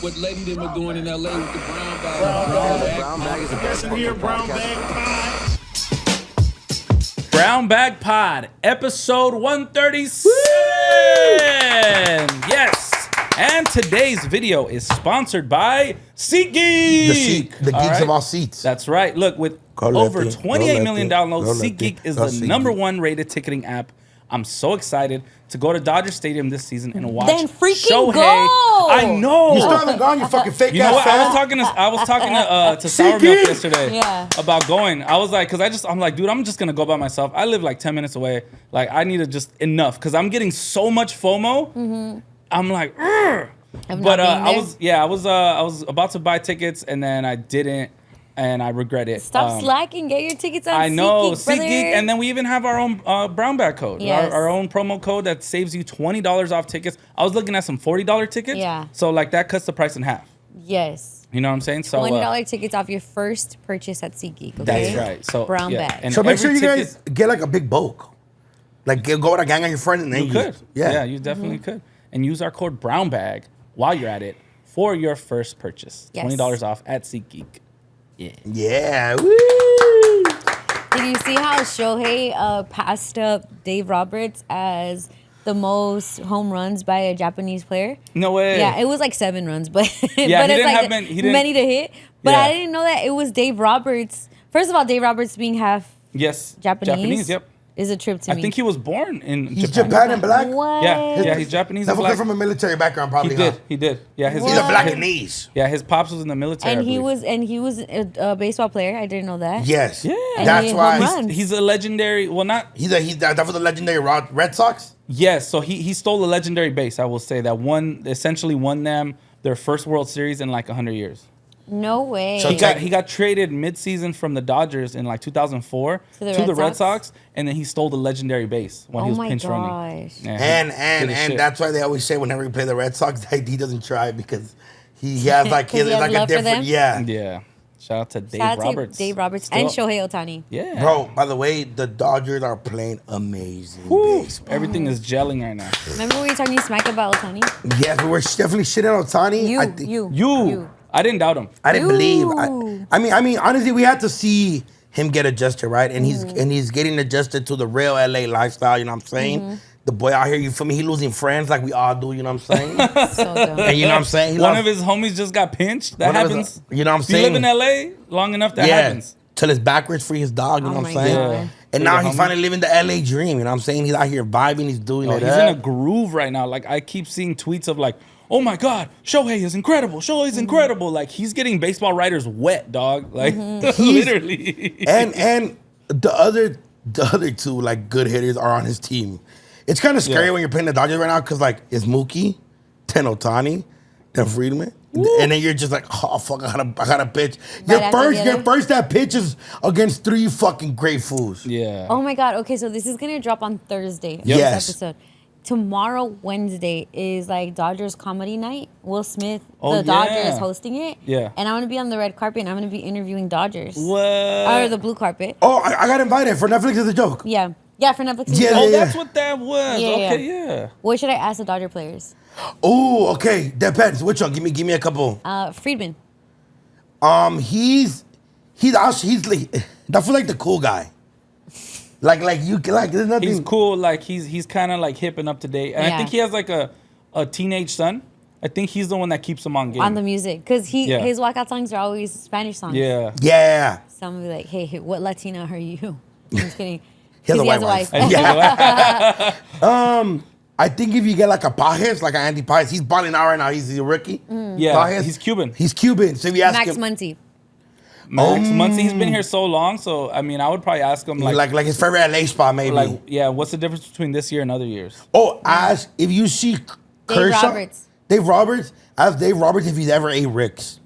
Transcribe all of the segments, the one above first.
what Letty them are doing in LA with the brown bag. Brown bag is the best one. Here, Brown Bag Pod. Brown Bag Pod, episode 137. Yes. And today's video is sponsored by SeatGeek. The geeks of all seats. That's right. Look, with over 28 million downloads, SeatGeek is the number one rated ticketing app. I'm so excited to go to Dodger Stadium this season and watch Then freaking Shohei. go! I know. You still haven't gone, you fucking fake You know ass what? fan. I was talking to Sour Milk yesterday about going. I was like, I'm like, dude, I'm just gonna go by myself. I live like 10 minutes away. Like, I need to just enough because I'm getting so much FOMO. Mm-hmm. I'm like, but I was about to buy tickets and then I didn't. And I regret it. Stop slacking. Get your tickets on SeatGeek, I know, brother. SeatGeek. And then we even have our own brown bag code. Yes. Our own promo code that saves you $20 off tickets. I was looking at some $40 tickets. Yeah. So, like, that cuts the price in half. Yes. You know what I'm saying? So $20 tickets off your first purchase at SeatGeek. Okay? That's right. So brown bag. And So make sure every you ticket- guys get like a big bulk. Like go with a gang of your friends and then You could. Yeah. Yeah, you definitely could. And use our code brown bag while you're at it for your first purchase. Yes. $20 off at SeatGeek. Yeah. Yeah. Woo. Did you see how Shohei passed up Dave Roberts as the most home runs by a Japanese player? No way. Yeah, it was like 7 runs, but Yeah, but he it's didn't like have many to hit. But Yeah. I didn't know that it was Dave Roberts. First of all, Dave Roberts being half Yes. Japanese, Yep. is a trip to me. I think he was born in He's Japan. Japan and black. What? Yeah, he's Japanese and That black. from a military background, probably. He did. Yeah, He's a What? Blackanese. Yeah, his pops was in the military. And I he believe. was a baseball player. I didn't know that. Yes. Yeah. And That's he why home runs. He's a legendary. Well, not he's that was the legendary Red Sox. yes. So he stole a legendary base. I will say that essentially won them their first World Series in like 100 years. No way. So He got traded midseason from the Dodgers in like 2004 To the to Red the Red Sox? Sox, and then he stole the legendary base when he Oh was my pinch running. gosh. Yeah, And did his shit. that's why they always say whenever he play the Red Sox, that he doesn't try because he has like Because he has like a love for different them? Yeah. Shout out to Dave Shout out to Roberts. Dave Roberts Still- and Shohei Ohtani. Yeah. Bro, by the way, the Dodgers are playing amazing Woo. baseball. Everything is gelling right now. Remember we were talking smack about Ohtani? Yes, we were definitely shitting on Ohtani. You. I didn't doubt him. I didn't You. believe. I mean, honestly, we had to see him get adjusted, right? And he's getting adjusted to the real LA lifestyle. You know what I'm saying? The boy out here, you feel me? He losing friends like we all do. You know what I'm saying? So dumb. And you know what I'm saying? He One lost- of his homies just got pinched. That one of his- happens. you know what I'm If you live saying? in LA long enough, that happens. Till it's backwards for his dog. You know Oh what I'm my saying? God. Yeah. And For now your he's homie. finally living the LA dream. You know what I'm saying? He's out here vibing. He's doing it. He's in a groove right now. Like, I keep seeing tweets of like, oh my God, Shohei is incredible. Shohei's incredible. Like, he's getting baseball writers wet, dog. Like, literally. and the other two like good hitters are on his team. It's kind of scary Yeah. when you're playing the Dodgers right now because like it's Mookie, then Ohtani, then Friedman, and then you're just like, oh fuck, I gotta pitch. Right after the Your other? first that pitches against 3 fucking great fools. Yeah. Oh my God. Okay, so this is going to drop on Thursday. Yep. This Yes. episode. Tomorrow, Wednesday, is like Dodgers comedy night. Will Smith, Oh, the Dodgers, yeah. hosting it. Yeah. And I'm going to be on the red carpet and I'm going to be interviewing Dodgers. What? Or the blue carpet. Oh, I got invited for Netflix as a joke. Yeah. Yeah, for Netflix. Yeah, Oh, yeah. that's what that was. Yeah, Okay, yeah. What should I ask the Dodger players? Oh, okay. Depends. Which one? Give me a couple. Friedman. He's like that's like the cool guy. Like there's nothing. He's cool. Like, he's kind of like hip and up to date. And I Yeah. think he has like a teenage son. I think he's the one that keeps him on game. On the music. Because Yeah. his walkout songs are always Spanish songs. Yeah. Yeah. Some will be like, hey, what Latina are you? I'm just kidding. He has 'Cause a white wife. I think if you get like a Pajes, like an Andy Pajes, he's balling out right now. He's a rookie. Yeah, Pajes, he's Cuban. He's Cuban. So if you ask Max him, Muncy. Max Muncy, he's been here so long. So, I mean, I would probably ask him like his favorite LA spot, maybe. like, yeah, what's the difference between this year and other years? Ask if you see Kershaw. Roberts. Dave Roberts. Ask Dave Roberts if he's ever ate Rick's.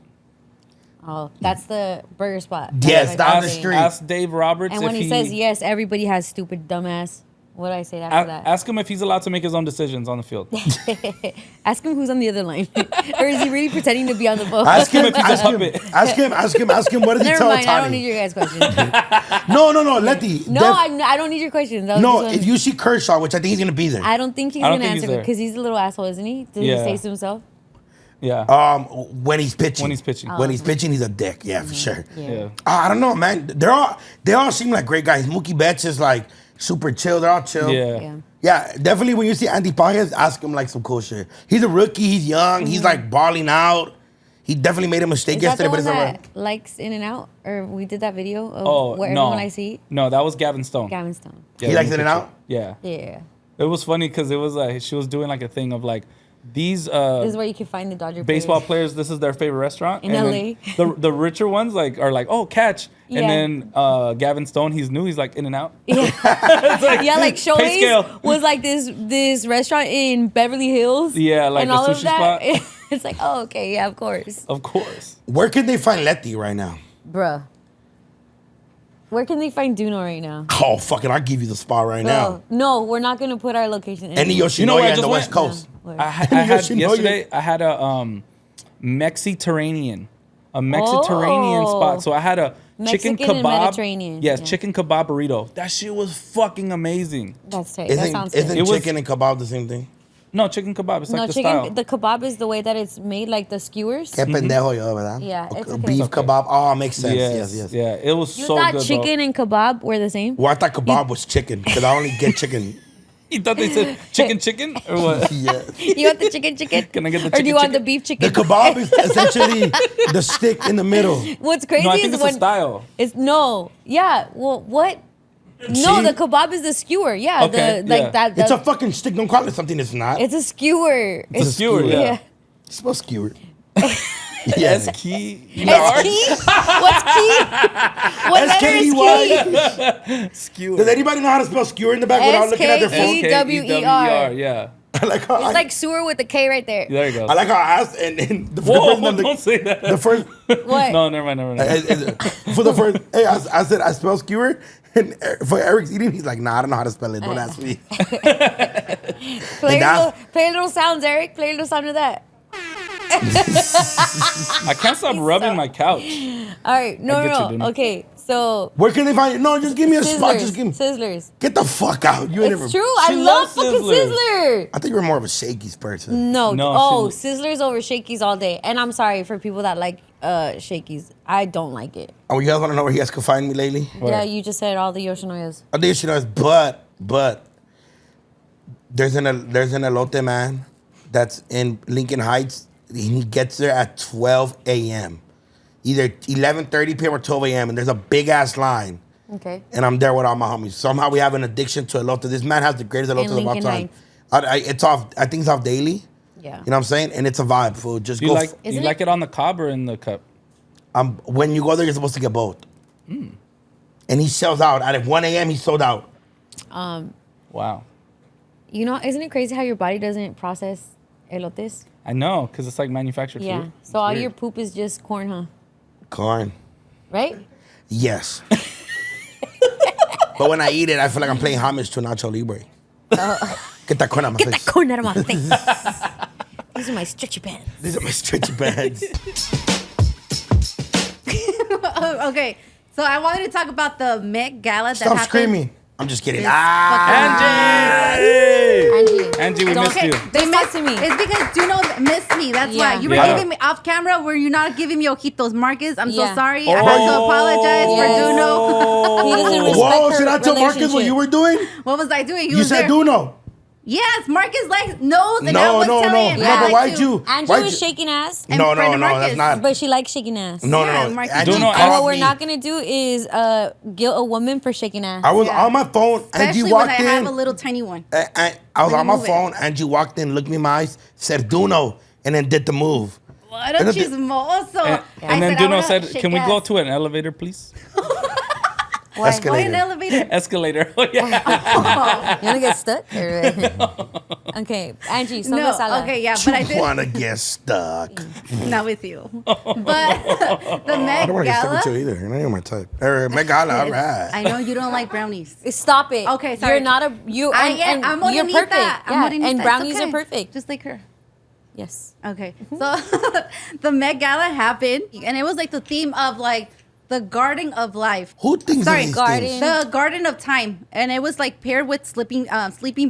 Oh, that's the burger spot. Yes, That's down what the I say. street. Ask Dave Roberts And when if he says yes, everybody has stupid dumbass. What do I say after that? Ask him if he's allowed to make his own decisions on the field. Ask him who's on the other line. Or is he really pretending to be on the phone? Ask him if he's a ask him, puppet. ask him. What does he Never tell mind, I don't Ohtani? need your guys' questions. No, Letty. No, I don't need your questions. I was No, just if you see Kershaw, which I think he's gonna be there. I don't think he's I don't going to think he's answer there. because he's a little asshole, isn't he? Did Yeah. he say to himself? Yeah. When he's pitching. When he's pitching, he's a dick. Yeah, for sure. Yeah. I don't know, man. They all seem like great guys. Mookie Betts is like super chill. They're all chill. Yeah. Yeah, definitely when you see Andy Pages, ask him like some cool shit. He's a rookie. He's young. He's like balling out. He definitely made a mistake yesterday, but it's all right. Likes In and Out, or we did that video of where everyone I see. No, that was Gavin Stone. Gavin Stone. Yeah, he likes In and Out. Yeah. Yeah. It was funny because it was like she was doing like a thing of like these. This is where you can find the Dodger baseball players. This is their favorite restaurant in LA. The richer ones are like, oh, catch. Yeah. And then Gavin Stone, he's new. He's like In and Out. Yeah. Like pay scale. Shohei's was like this restaurant in Beverly Hills. Yeah, like and a all sushi of that. spot. It's like, oh, okay, yeah, of course. Of course. Where can they find Letty right now? Bruh. Where can they find DoKnow right now? Oh, fucking, I'll give you the spot right now. No, we're not going to put our location in. Any Yoshinoya on the West Coast. I had yesterday, I had a Mexiterranean. A Mexiterranean spot. So I had a Mexican chicken kebab. and Mediterranean. Yes, Yeah. chicken kebab burrito. That shit was fucking amazing. That's tight. That sounds good. Isn't chicken and kebab the same thing? No, chicken kebab. It's like the chicken. style. The kebab is the way that it's made, like the skewers. Qué pendejo yo, ¿verdad? Yeah, it's okay. Beef It's okay. kebab. Oh, makes sense. Yes. Yeah, it was You so thought good, chicken and kebab were the same? Well, I thought kebab was chicken because I only get chicken. You thought they said chicken or what? Yeah. You want the chicken? Can I get the Or chicken? do you want the beef The chicken? kebab is essentially the stick in the middle. What's crazy No, I is think it's when a style. It's no. Yeah. Well, what? No, See? the kebab is the skewer. Yeah. Okay, Like yeah. that. It's a fucking stick. Don't call it something it's not. It's a skewer. It's a skewer, yeah. It smells skewered. Yes, key. It's key? What's key? What letter is key? Skewer. Does anybody know how to spell skewer in the back without looking at their phone? S-K-E-W-E-R. Yeah. I like how It's like sewer with the K right there. There you go. I like how I asked and the Whoa, first don't say that. The first What? No, never mind. for the first hey, I said I spell skewer and for Eric's eating, he's like, nah, I don't know how to spell it. Don't ask me. Play a little sounds, Eric. Play a little sound of that. I can't stop rubbing my couch. All right. I get you, No. Okay. So. Where can they find it? No, just give me a spot. Sizzlers. Just give me. Sizzlers. Get the fuck out. You ain't It's never. true. I She love loves fucking Sizzlers. Sizzler. I think you're more of a Shakey's person. No. No, Oh, she- Sizzlers over Shakey's all day. And I'm sorry for people that like Shakey's. I don't like it. Oh, you guys want to know where you guys can find me lately? Yeah, you just said all the Yoshinoyas. I think you know, but there's an elote man that's in Lincoln Heights. He gets there at 12 a.m. Either 11:30 p.m. or 12 a.m. and there's a big ass line. Okay. And I'm there with all my homies. Somehow we have an addiction to elote. This man has the greatest elote of all Lincoln time. Heights. It's off. I think it's off daily. Yeah. You know what I'm saying? And it's a vibe, fool. Just Do you go. like you Isn't like it- it on the cob or in the cup? When you go there, you're supposed to get both. And he sells out. At 1 a.m., he sold out. Wow. You know, isn't it crazy how your body doesn't process elotes? I know, because it's like manufactured Yeah. food. So all your poop is just corn, huh? Corn. Right? Yes. But when I eat it, I feel like I'm playing homage to Nacho Libre. Get that corn out of my Get face. that corn out of my face. These are my stretchy pants. These are my stretchy bags. Okay, so I wanted to talk about the Met Gala that Stop happened. screaming. I'm just kidding. This Angie, we Don't- missed you. They Talk missed to me. It's because DoKnow missed me. That's Yeah. why. You were Yeah. giving me off camera where you're not giving me ojitos. Marcus, I'm so Yeah. sorry. I have to apologize for Yes. DoKnow. He doesn't respect Whoa, her should I tell Marcus what relationship. you were doing? What was I doing? He You was said there. DoKnow. Yes, Marcus knows, and I No, was no, telling no. him. No, I but like why'd to. you? Angie why'd was you- shaking ass, And No, friend no, of no, Marcus. that's not. but she likes shaking ass. No, Yeah, no, no. Marcus. Angie DoKnow, And called what we're me. not gonna do is guilt a woman for shaking ass. I was Yeah. on my phone. Angie Especially when walked I have a in. little tiny one. I was When on you my move it. phone. Angie walked in, looked me in my eyes, said DoKnow, and then did the move. What a chismoso. And then I DoKnow wanna said, shake "Can we go ass." to an elevator, please?" Why? Why Escalator. an elevator? Escalator. Oh yeah. You wanna get stuck? Okay, Angie, so No, sala. okay, yeah, but I You did wanna get stuck? not with you. But the I Met don't wanna get stuck Gala. with you either. You're not even my type. Met Gala, all right. I know you don't like brownies. Stop it. Okay, sorry. You're not a you. I And, am. and I'm you're underneath perfect. that. I'm Yeah, underneath and that. brownies It's okay. are perfect. Just like her. Yes. Okay. So the Met Gala happened, and it was like the theme of like the Garden of Life. Who thinks Sorry, of these garden. things? The Garden of Time, and it was like paired with Sleeping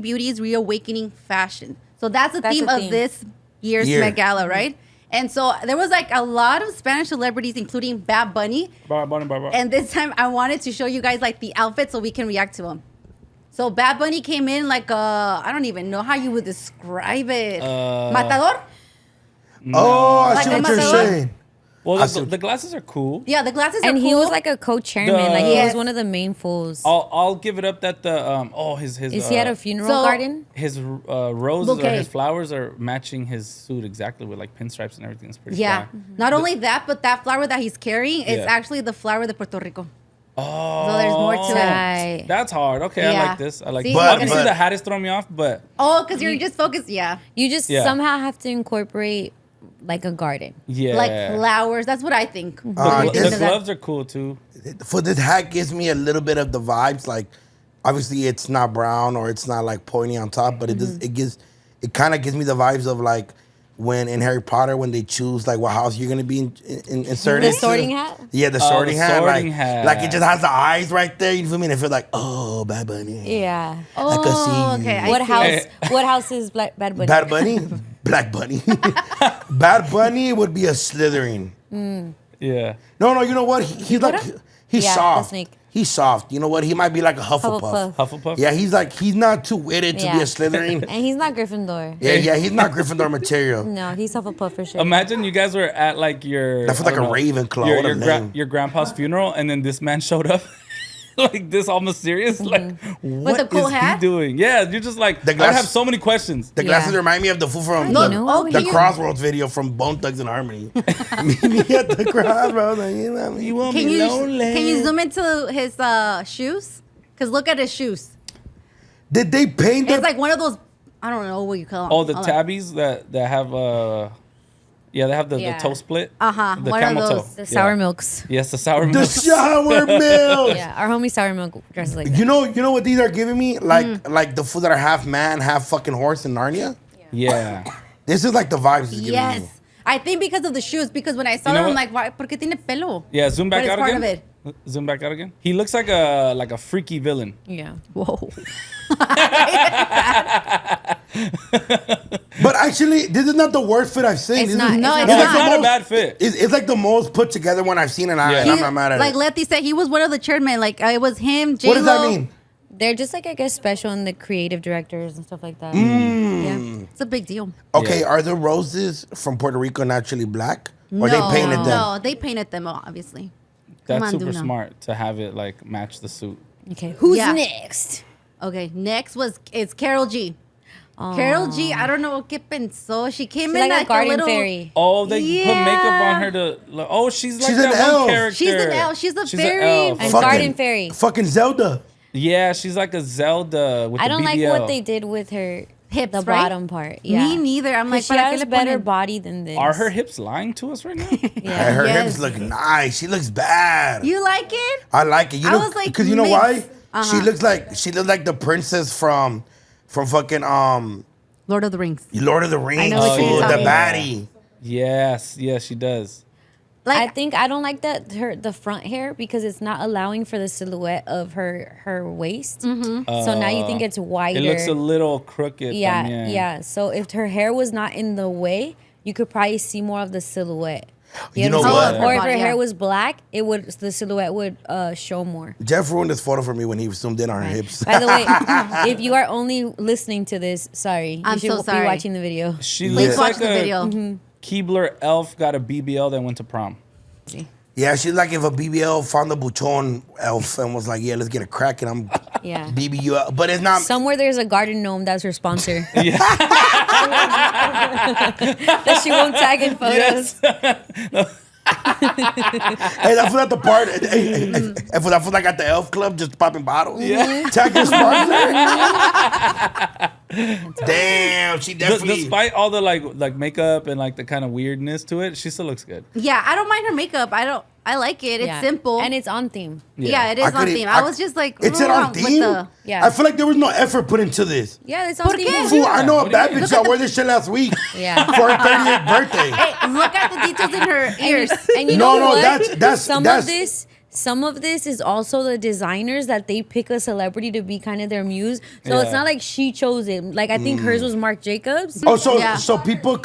Beauty's reawakening fashion. So that's the That's theme the of theme. this year's Year. Met Gala, right? And so there was like a lot of Spanish celebrities, including Bad Bunny. And this time I wanted to show you guys like the outfit so we can react to them. So Bad Bunny came in like I don't even know how you would describe it. Matador? Oh, I Like see a what you're matador? saying. Well, the glasses are cool. Yeah, the glasses are And cool. he was like a co-chairman. Like he Yes. was one of the main fools. I'll give it up that the his Is he at a funeral so- garden? his roses or Bouquet. his flowers are matching his suit exactly with like pinstripes and everything. It's pretty Yeah. fly. Not only that, but that flower that he's carrying is Yeah. actually the flower de Puerto Rico. Oh, So there's more to it. Right. That's hard. Okay, I Yeah. like this. I like. See, This. But- Obviously, but- the hat is throwing me off, but Oh, because you're just focused. Yeah. You just Yeah. somehow have to incorporate like a garden. yeah, Like flowers. That's what I think. I The guess- gloves are cool too. For this hat gives me a little bit of the vibes. Like, obviously, it's not brown or it's not like pointy on top, but it kind of gives me the vibes of like when in Harry Potter when they choose like what house you're gonna be inserted. The sorting hat? Yeah, the Oh, sorting the hat. sorting like, hat. like it just has the eyes right there. You feel me? And I feel like, oh, Bad Bunny. Yeah. I could see Oh, you. okay. I What see. house? What house is Bad Bunny? Bad Bunny, Black Bunny. Bad Bunny would be a Slytherin. Yeah. No, you know what? He's like he's Yeah, the soft. snake. He's soft. You know what? He might be like a Hufflepuff. Hufflepuff. Hufflepuff. Yeah, he's not too witted to be a Yeah. Slytherin. And he's not Gryffindor. Yeah, he's not Gryffindor material. No, he's Hufflepuff for sure. Imagine you guys were at like your. That feels like I don't a know, Ravenclaw. Your, What a your, name. your grandpa's funeral, and then this man showed up. Like this, all myserious. Like, what the cool is hat? he doing? Yeah, you're just like. The I would glass- have so many questions. The glasses Yeah. remind me of the fool from No, the, oh, the can you- Crossroads video from Bone Thugs and Harmony. Meet me at the Crossroads. Like, you know, you want Can me you lonely. can you zoom into his shoes? Because look at his shoes. Did they paint It's them? like one of those. I don't know what you call them. Oh, the tabbies that have yeah, they have the Yeah. toe split. Uh-huh, The one of camel those. toe. The Yeah. sour milks. Yes, the sour The milk. shower milk. Yeah, our homie sour milk dresses like that. You know what these are giving me? Like the food that are half man, half fucking horse in Narnia. Yeah. This is like the vibes it's giving me. Yes. I think because of the shoes. Because when I saw You know them, I'm what? like, why? ¿Por qué tiene pelo? Yeah, zoom back But it's out part again. of it. Zoom back out again. He looks like a freaky villain. Yeah. Whoa. But actually, this is not the worst fit I've seen. It's This not. is, No, it's it's No, like it's the not a most- bad fit. It's like the most put together one I've seen, and Yeah. I'm not mad at Like it. Letty said, he was one of the chairmen. Like it was him, J-Lo. What does that mean? They're just like, I guess, special in the creative directors and stuff like that. Mm. Yeah. It's a big deal. Okay, Yeah. are the roses from Puerto Rico naturally black, or they painted them? No, they painted them, obviously. That's Come on, super DoKnow. smart to have it like match the suit. Okay. Who's Yeah. next? Okay, next it's Carol G. Carol G, I don't know what pensó. She came She's in like a garden little, fairy. Oh, they put makeup Yeah. on her to. Oh, she's like She's that an one elf. character. She's an elf. She's a an fairy. elf. And garden fairy. Fucking Zelda. Yeah, she's like a Zelda with I the don't like BBL. what they did with her Hips, the right? bottom part. Yeah. Me neither. I'm like, She ¿para qué has le better ponen? body than this. Are her hips lying to us right now? Yeah. Her Yes. hips look nice. She looks bad. You like it? I like it. You I know, was like, because you know why? mixed. She looks like the princess from fucking Lord of the Rings. Lord of the Rings. know what you're fool, the talking about. baddie. Yes, she does. I Like, think I don't like the front hair because it's not allowing for the silhouette of her waist. So now you think it's wider. It looks a little crooked. yeah, también. yeah. So if her hair was not in the way, you could probably see more of the silhouette. You know what I'm what? saying? Or if Her her body, hair yeah. was black, the silhouette would show more. Jeff ruined this photo for me when he zoomed in on her hips. By the way, if you are only listening to this, sorry, I'm you should so sorry. be watching the video. She Please looks watch like the a video. Keebler elf got a BBL that went to prom. Yeah, she's like if a BBL found a buchon elf and was like, yeah, let's get a crack and I'm Yeah. BB you up. But it's not. Somewhere there's a garden gnome that's her sponsor. Yeah. That she won't tag in photos. Hey, that fool at the part. Hey, for that fool like at the elf club just popping bottles. Yeah. Tag your sponsor. Damn, she definitely. Despite all the like makeup and like the kind of weirdness to it, she still looks good. yeah, I don't mind her makeup. I like it. It's Yeah. simple. And it's on theme. yeah, it is on couldn't- theme. I was just like, It's it "Ooh," on with theme. the- Yeah. I feel like there was no effort put into this. Yeah, it's on ¿Por theme. qué? Fool, I know a What do you bad mean? bitch that wore this shit last week Yeah. for her 30th birthday. Hey, look at the details in her ears. And you No, know no, what? that's- some that's- of this some of this is also the designers that they pick a celebrity to be kind of their muse. So it's not like she chose it. Like I think hers was Marc Jacobs. Oh, so people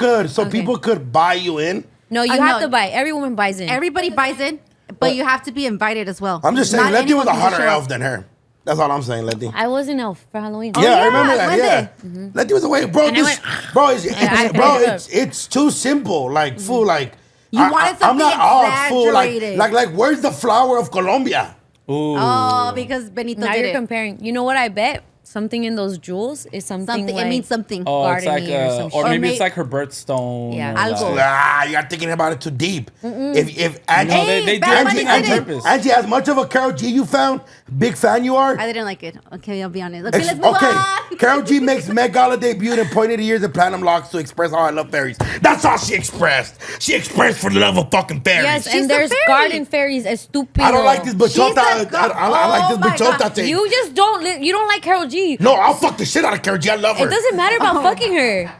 could buy you in. No, you have to buy. Every woman buys in. Everybody buys in, but you have to be invited as well. I'm just saying, Not Letty was a anyone can hotter show up. elf than her. That's all I'm saying, Letty. I was an elf for Halloween. Yeah, I yeah, remember that. Wednesday. Yeah, Letty was away, bro. And I This, went, bro, I it's too simple. Like fool, like You wanted I'm something not odd, fool. exaggerated. Like, where's the flower of Colombia? Ooh. Oh, because Benito Now did you're it. comparing. You know what I bet? Something in those jewels is something like... It means something. Oh, it's like, Gardenia or some or shit. maybe it's like her birthstone. Yeah. or Algo. like- You're thinking about it too deep. If Angie, No, they do Bad everything Bunny on did it. purpose. Angie, as much of a Karol G you found, big fan you are. I didn't like it. Okay, I'll be honest. Okay, let's move Okay, on. Karol G makes Met Gala debut and pointed ears and platinum locks to express how I love fairies. That's all she expressed. She expressed for the love of fucking fairies. Yes, She's and a there's fairy. garden fairies. Estúpido. I don't like this bachota. I like this Oh my bachota God. thing. You just don't... You don't like Karol G. No, I'll fuck the shit out of Karol G. I love her. It doesn't matter about fucking her.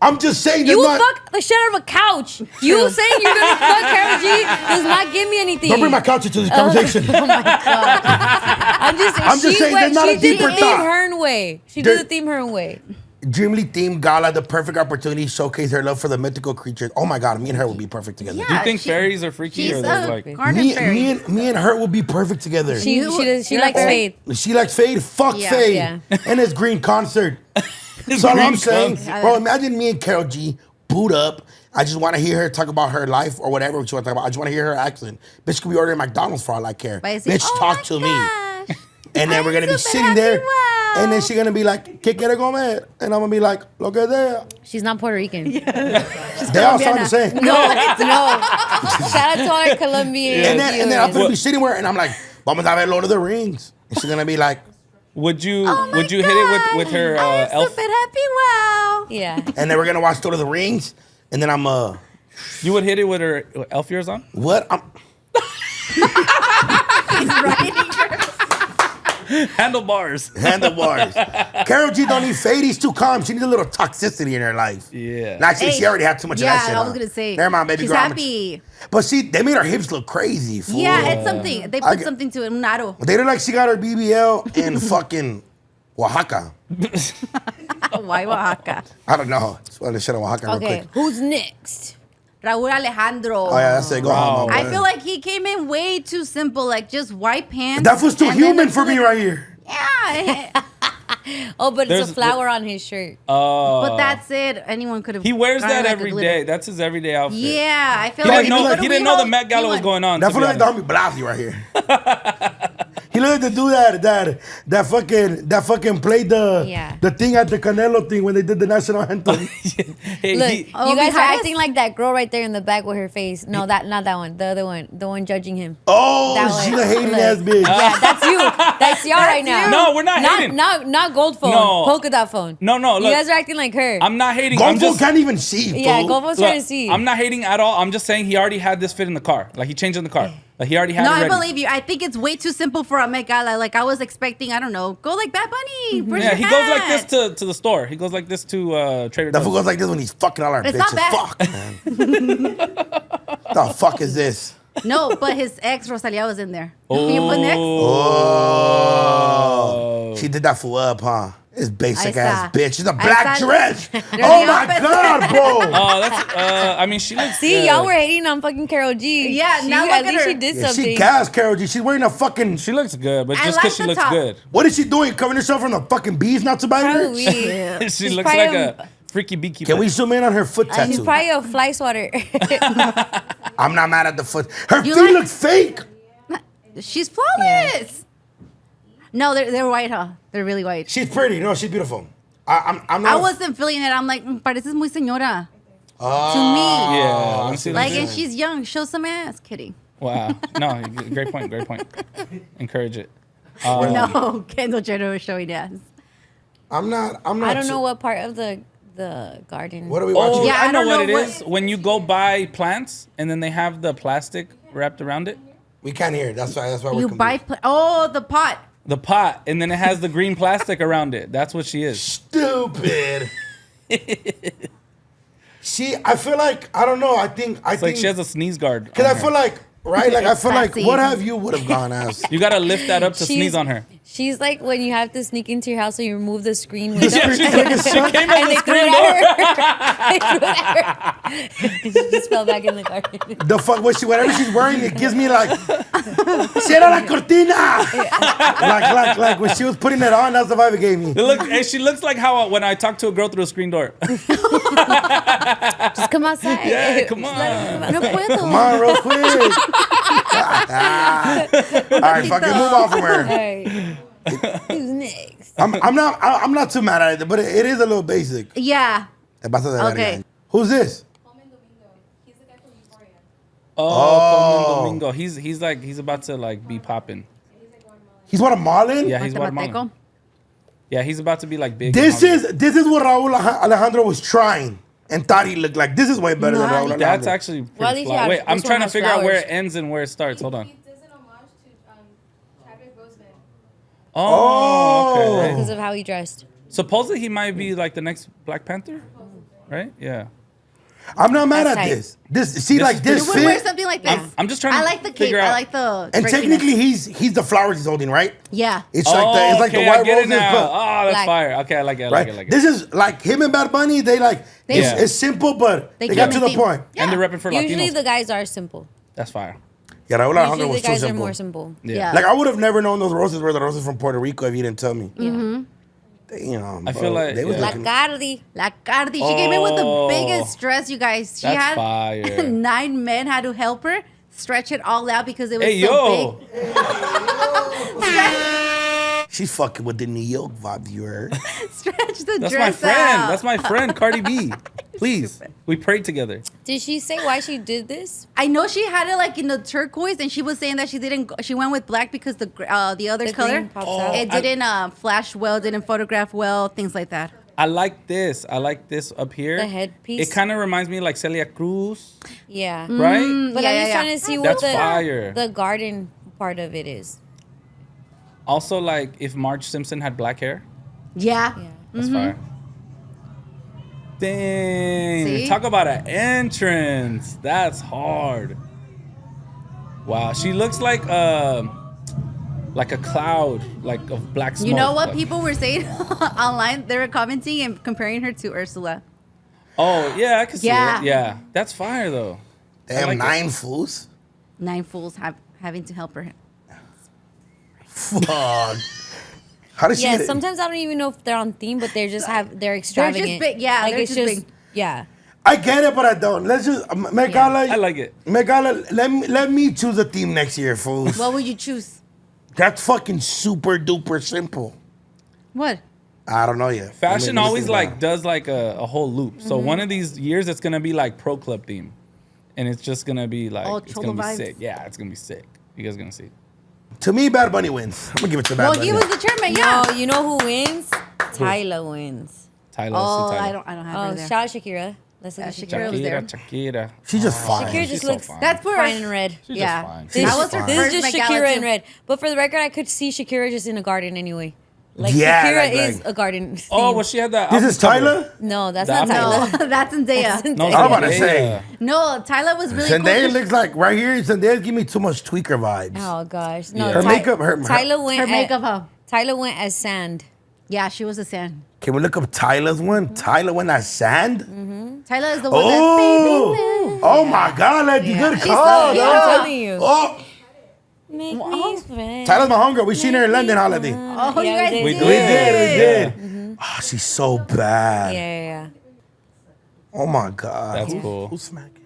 I'm just saying. You there's will not, fuck the shit out of a couch. You saying you're gonna fuck Karol G does not give me anything. Don't bring my couch into this conversation. Oh my god! I'm just saying there's not a she did deeper the theme thought. her own way. She There- did the theme her own way. Dreamly themed gala, the perfect opportunity to showcase her love for the mythical creatures. Oh my god, me and her would be perfect together. Yeah. Do you think she- fairies are freaky She's or a they're like? garden fairy. Me and her would be perfect together. She likes Fade. She likes Fade. Fuck Yeah. Fade. Yeah. And his green concert. His So all I'm green saying, concert. bro, imagine me and Karol G boot up. I just want to hear her talk about her life or whatever she want to talk about. I just want to hear her accent. Bitch could be ordering McDonald's for all I care. But I say, Bitch, "Oh talk my to gosh, me. And then we're going to be super sitting happy, there. wow." And then she's going to be like, ¿Qué quiere comer? And I'm going to be like, lo que sea. She's not Puerto Rican. They all sound the same. No, it's no. Shout out to our Colombian And then I'm viewers. going to be sitting there and I'm like, vamos a ver Lord of the Rings. And she's going to be like, Would you Oh my would you hit it God. with her I'm elf? super happy, wow. Yeah. and then we're going to watch Lord of the Rings. And then I'm, You would hit it with her elf ears on? what? He's writing her. Handlebars. Handlebars. Karol G don't need fade. He's too calm. She needs a little toxicity in her life. Yeah. Now, actually, Hey, she already had too much of that shit. I was on. gonna say. Never mind, baby She's girl. happy. But see, they made her hips look crazy. Fool. Yeah, it's something. They I put get- something to it. Un aro. They look like she got her BBL in fucking Oaxaca. Why Oaxaca? I don't know. Just wanted to shit on Oaxaca real Okay, quick. who's next? Raúl Alejandro. Oh, yeah, that's it. Go Wow. home. my I boy. feel like he came in way too simple, like just white pants. That was too and then human a for me flip- right here. Yeah, Oh, but There's- it's a flower on his shirt. but that's it. Anyone could have. He wears gotten that like a every glitter. day. That's his everyday outfit. Yeah, I feel He like didn't know. if He didn't know the Met Gala was going on. That to feel be like the honest. homie Blasey right here. He looked to do that fucking played the thing at the Canelo thing when they did the national anthem. Hey, Look, he- Oh, you guys are Mijares? acting like that girl right there in the back with her face. No, not that one. The other one. The one judging him. Oh, That she's way. a hating Look. ass bitch. Yeah, that's you. That's y'all right now. No, we're not hating. Not gold phone. No. Polka dot phone. No, You look. guys are acting like her. I'm not hating. I'm Gonfo just. can't even see. Yeah, fool. gold phone's Look, trying to see. I'm not hating at all. I'm just saying he already had this fit in the car. Like he changed in the car. Like he already had No, it I ready. believe you. I think it's way too simple for a Met Gala. Like I was expecting, I don't know, go like Bad Bunny. Where's Yeah, your he goes like hat? this to the store. He goes like this to Trader That fool Joe's. goes like this when he's fucking all our It's not bitches. bad. Fuck, man. The fuck is this? No, but his ex Rosalia was in there. Can you put next? Oh. She did that fool up, huh? This basic Ahí ass está. bitch. She's a Ahí black está. dress. They're Oh the my opposite. God, bro. Oh, that's. I mean, she looks. See, good. y'all were hating on fucking Karol G. Yeah, She, now look at at least her. she did Yeah, something. she gas Karol G. She's wearing a fucking. She looks good, but I just like because she the looks top. good, What is she doing? Covering herself from the fucking bees not to bite her? Probably. she She's looks probably like a freaky beekeeper. Can we zoom in on her foot She's tattoo? probably a fly swatter. I'm not mad at the foot. Her You feet like- look fake. She's flawless. No, they're white, huh? They're really white. She's pretty. No, she's beautiful. I'm I not. wasn't feeling it. I'm like, pareces muy señora. Oh, To me. Yeah, let me see. Like, and she's young. Show some ass. Kidding. Wow. No, great point. Great point. Encourage it. No, Kendall Jenner was showing ass. I'm not. I don't know what part of the garden. What are we watching? Oh, Yeah, I I know don't what know it what- is. When you go buy plants and then they have the plastic wrapped around it, We can't hear. That's why. We're You confused. buy. The pot. the pot, and then it has the green plastic around it. That's what she is. Stupid. I feel like I don't know. I think It's like she has a sneeze guard. because on I her. feel like Right? Like, I feel Sassy. like, what have you would have gone as? You gotta lift that up to She's- sneeze on her. She's like when you have to sneak into your house, so you remove the screen The window. screen- She came as And a they threw screen it door. at her. She just fell back in the garden. The fuck, whatever she's wearing, it gives me like, Cierra la cortina! like when she was putting it on, that's the vibe it gave me. She looks like how when I talk to a girl through a screen door. Just come outside. Yeah, come Just on. let her No puedo. Come on, real quick. All right, fucking move on from her. All right. Who's next? I'm not too mad at it, but it is a little basic. Yeah. Okay. Who's this? Oh, Domingo. He's about to like be popping. He's Guatemalan? Yeah, he's Guatemalan. Guatemalteco? Yeah, he's about to be like big. This is what Raul Alejandro was trying and thought he looked like. This is way better than Raul Alejandro. That's actually Well, at pretty least fly. you Wait, have- I'm this trying one to has figure out where it flowers. ends and where it starts. Hold on. He does an homage to Chadwick Boseman. Oh, okay. Because of how he dressed. Supposedly he might be like the next Black Panther, right? Yeah. I'm not mad That's at tight. this. This see This like is this You would wear fit. something like this. I'm just trying to I like the cape. figure I out- like the. And drapiness. technically he's the flowers he's holding, right? Yeah. It's like the okay, white I get it roses, now. but Oh, that's Black. fire. Okay, I like it. I right. like it. This is like him and Bad Bunny. They like Yeah. it's simple, but They they got to come the in point. theme. And they're repping for Usually Latinos. the guys are simple. That's fire. Yeah, Raul Alejandro Usually was the too guys are simple. more simple. Yeah. Like I would have never known those roses were the roses from Puerto Rico if you didn't tell me. Damn, I feel bro. like- they was yeah. La looking. Cardi. La Cardi. She came in with the Oh. biggest dress, you guys. She That's had fire. 9 men had to help her stretch it all out because it was Hey, so yo. She's fucking with the New York vibe. You heard? big. Stretch the That's my dress friend. out. That's my friend, Cardi B. Please. We prayed together. Did she say why she did this? I know she had it like in the turquoise, and she was saying that she didn't. She went with black because the other The color green pops out. it didn't flash well, didn't photograph well, things like that. I like this. I like this up here. The headpiece? It kind of reminds me like Celia Cruz, Yeah. right? But Yeah, I'm yeah, just yeah. trying to see That's what fire. the garden part of it is. Also, like if Marge Simpson had black hair, Yeah. Yeah. that's fire. Dang. See? Talk about an entrance. That's hard. Wow. She looks like a cloud, like of black smoke. You know what like- people were saying online? They were commenting and comparing her to Ursula. Oh, yeah, I can see Yeah. it. Yeah. That's fire, though. Damn, like it. 9 fools. 9 fools having to help her. Fuck. How did she Yeah, get it? sometimes I don't even know if they're on theme, but they're extravagant. big, yeah, like they're it's just just big. yeah. I get it, but I don't. Let's just Met Gala. I like it. Met Gala. Let me choose a theme next year, fools. What would you choose? That's fucking super duper simple. What? I don't know yet. Fashion Let me always think like about it. does like a whole loop. So one of these years it's gonna be like pro club theme, and it's just gonna be like All it's cholo gonna be vibes. sick. Yeah, it's gonna be sick. You guys gonna see. To me, Bad Bunny wins. I'm gonna give it to Bad Well, Bunny. he was the chairman, yeah. No, you know who wins? Tyler wins. Tyler, Oh, see Tyler. I don't have Oh, her there. shout out Shakira. Let's look at Shakira Shakira. was there. Shakira. She's just fine. Shakira She's just so looks fine. That's for fine in red. She's yeah. just fine. She's That just was her fine. This first is just Met Gala, Shakira too. in red. But for the record, I could see Shakira just in a garden anyway. Like Yeah, Shakira like- is a garden. Oh, theme. well, she had that. This album is cover. Tyler. No, that's That not one. Tyler. No, that's Zendaya. No, I'm about to Zendaya. say. No, Tyler was really Zendaya cool. looks like right here. Zendaya give me too much tweaker vibes. Oh gosh, no. Yeah. Her makeup, her- Tyler went. Her makeup, huh? Tyler went as sand. Yeah, she was a sand. Can we look up Tyler's one? Tyler went at sand. Tyler is the one Oh, oh my God, Letty, good She's call, so dog. I'm telling you. Oh, Make me sweat. Tyler's my homegirl. We seen her in London holiday. Oh, you Yeah, guys we did. did. We did. Oh, she's so bad. Yeah. Oh my God. That's cool. Who's smacking?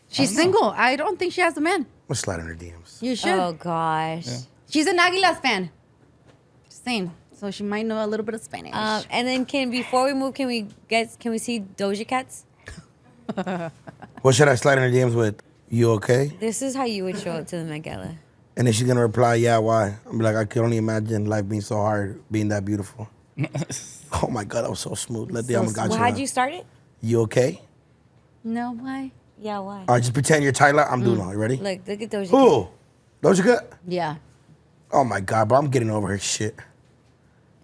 She's single. I don't think she has a man. I'm gonna slide in her DMs. You should. Oh gosh. She's an Águilas fan. Just saying. So she might know a little bit of Spanish. And then before we move, can we see Doja Cats? What should I slide in her DMs with? You okay? This is how you would show up to the Met Gala. And then she's gonna reply, yeah, why? I'm like, I can only imagine life being so hard, being that beautiful. Oh my God, that was so smooth. Let the alma got Well, you. how'd you start it? You okay? no, why? Yeah, why? All right, just pretend you're Tyler. I'm doing all. You ready? Look at Doja Cat. Who? Doja Cat? Yeah. Oh my God, bro, I'm getting over her shit.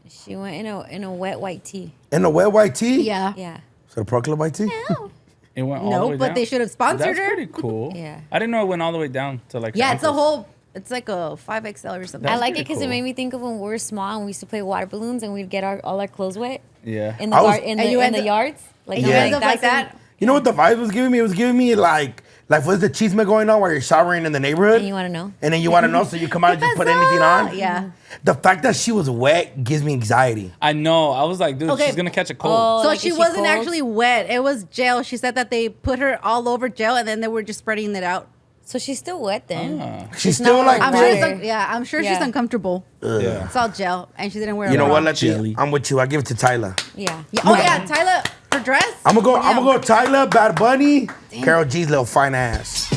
She went in a wet white tee. In the wet white tee? Yeah. Yeah. Is that a Pro Club white tee? No. It went all the No, way but down? they should have sponsored That's her. pretty cool. Yeah. I didn't know it went all the way down to like. Yeah, her it's a ankles. whole. It's like a 5XL or something. I like it pretty because cool. it made me think of when we were small and we used to play water balloons and we'd get all our clothes wet Yeah. in the I was- in And you the end up- yards. Like, You Yeah. end up like that's that. You know what the vibe was giving me? It was giving me like what's the chisme going on while you're showering in the neighborhood? And you want to know? And then you want to know, so you come out and just put anything on? Yeah. The fact that she was wet gives me anxiety. I know. I was like, dude, Okay. she's gonna catch a cold. Oh, So like, she is she wasn't cold? actually wet. It was gel. She said that they put her all over gel and then they were just spreading it out. So she's still wet then. She's not still like, I'm Water. sure. I'm sure she's Yeah. uncomfortable. Yeah. It's all gel, and she didn't wear. you a know bra. what, Letty? Jelly. I'm with you. I give it to Tyler. Yeah. Yeah. Oh yeah, Tyler, her dress. I'm gonna go. Yeah. I'm gonna go. Tyler, Bad Bunny, Karol G's little fine ass.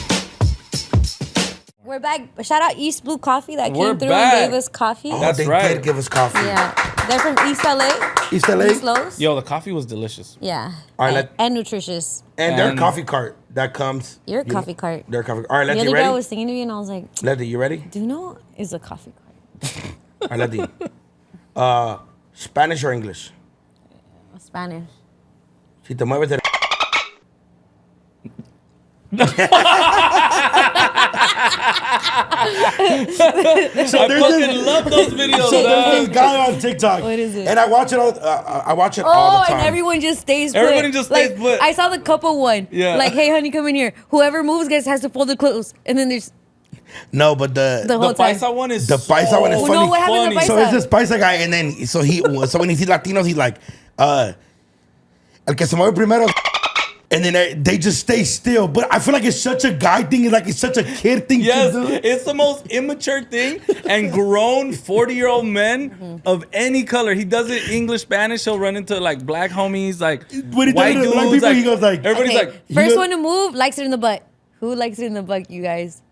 We're back. Shout out East Blue Coffee that We're came through back. and gave us coffee. Oh, That's they right. did give us coffee. Yeah. They're from East LA. East LA. East Los. Yo, the coffee was delicious. Yeah. All right, and nutritious. And their And- coffee cart that comes. Your coffee cart. Their coffee. All right, The Letty, other you day I ready? was thinking to you and I was like, Letty, you ready? DoKnow is a coffee cart. All right, Letty. Spanish or English? Spanish. Si te mueves de... I fucking love those videos, So there's dog. this guy on TikTok. What is it? And I watch it all. I watch it all Oh, the time. and everyone just stays put. Everybody just stays like, put. I saw the couple one. Yeah. Like, hey, honey, come in here. Whoever moves gets has to fold the clothes. And then there's No, but the The whole time. paisa one is The paisa one is Oh, funny. no, what happened to funny. paisa? So it's this paisa guy, and then so when he sees Latinos, he's like, el que se mueve primero. And then they just stay still. But I feel like it's such a guy thing. Like it's such a kid thing Yes, to do. it's the most immature thing. And grown 40-year-old men of any color. He does it English, Spanish. He'll run into like black homies, like When he white does it to dudes. black people, like, he goes like- everybody's Okay, like, first know- one to move likes it in the butt. Who likes it in the butt, you guys?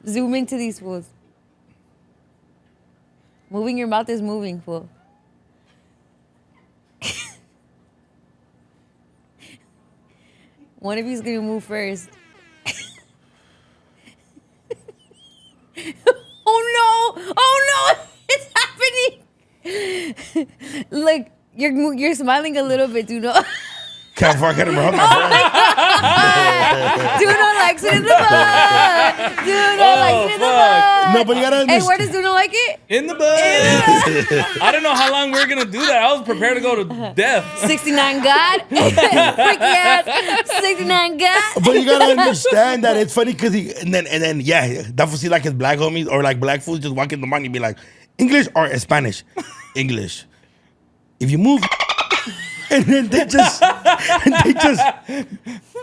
Zoom into these fools. Moving your mouth is moving, fool. One of you's gonna move first. Oh no! Oh no! It's happening! Look, you're smiling a little bit, do not. Can't fucking remember. Do not likes it in the butt. Do not likes it in the fuck. butt. No, but you gotta Hey, understand. where does Duno like it? in the butt. I don't know how long we were gonna do that. I was prepared to go to death. 69 God. Freaky ass. 69 God. But you gotta understand that it's funny because and then yeah, that fool see like his black homies or like black fools just walk in the market and be like, English or Spanish? English. If you move, and then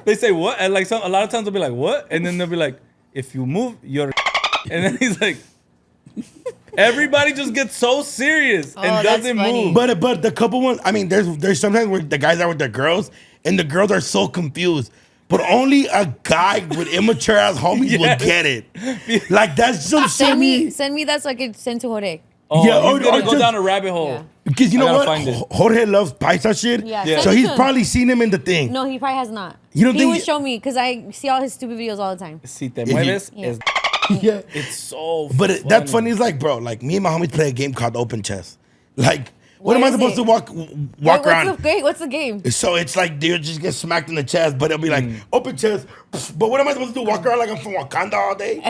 They say what? And like a lot of times they'll be like, what? And then they'll be like, if you move, you're. And then he's like, everybody just gets so serious and that's doesn't funny. move. but the couple ones, I mean, there's sometimes where the guys are with their girls and the girls are so confused. But only a guy with immature ass homies will Yes. get it. Like that's some Send shit. me that so I can send to Jorge. Oh, Yeah, yeah, or- he's gonna or go just- down a rabbit hole. Yeah. Because you I know gotta what? find it. Jorge loves paisa shit. Yeah, Yeah. send So it he's to him. probably seen him in the thing. No, he probably has not. You don't he think would he- show me because I see all his stupid videos all the time. Si te you- mueves, Yeah. es, Yeah. it's so But funny. that funny is like, bro, like me and my homies play a game called Open Chess. Like, what am I is supposed it? to walk Wait, around? What's the game? So it's like they just get smacked in the chest, but it'll be like open chest. But what am I supposed to do? Walk around like I'm from Wakanda all day?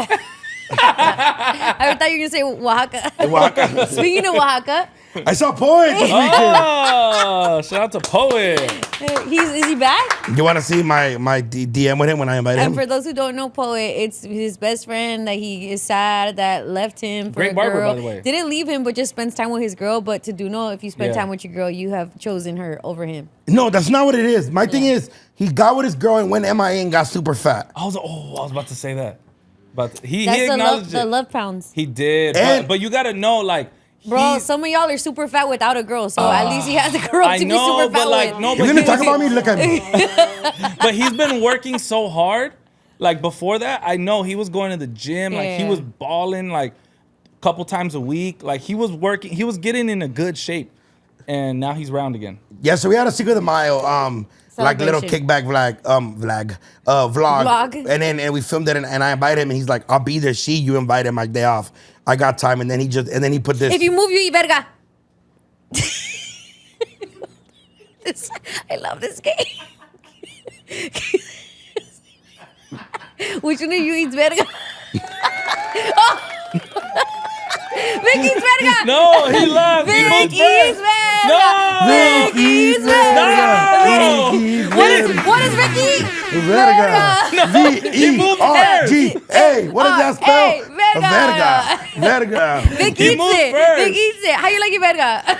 I thought you were gonna say Oaxaca. Oaxaca. Speaking of Oaxaca, I saw Poet this weekend. Oh, shout out to Poet. is he back? You want to see my DM with him when I invited And him? for those who don't know Poet, it's his best friend that he is sad that left him for Great a barber, girl. by the way. Didn't leave him, but just spends time with his girl. But to DoKnow, if you spend Yeah. time with your girl, you have chosen her over him. No, that's not what it is. My thing is, he got with his girl and went MIA and got super fat. I was about to say that. But he That's acknowledged the it. love pounds. He did. And- But you gotta know, like, Bro, he- some of y'all are super fat without a girl, so at least he has a girl I to know, be super fat but like, with. no, You're but gonna he talk was- about me? Look at me. But he's been working so hard. Like before that, I know he was going to the gym. Like he Yeah. was balling like a couple times a week. Like he was working. He was getting in a good shape. And now he's round again. Yeah, so we had a Cinco de Mayo, like little Celebration. kickback vlog. Vlog. And we filmed it and I invited him and he's like, I'll be there. You invite him my day off. I got time. And then he put this. If you move, you eat verga. I love this game. Which one of you eats verga? Oh. Vic eats verga. No, he laughed. Vic eats verga. No. Vic eats verga. What is Vic eat? Verga. V-E-R-G-A. What does that spell? Verga. Vic eats it. Vic eats it. How you like your verga?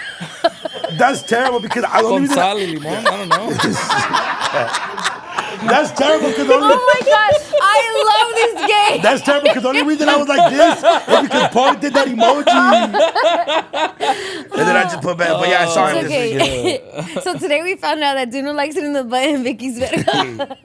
That's terrible because I don't Con even. sal y limón. I don't know. That's terrible because Oh my god, I love this game. That's terrible because the only reason I was like this is because Paul did that emoji. And then I just put back. But yeah, I saw him It's this weekend. okay. So today we found out that Duno likes it in the butt and Vicky's verga.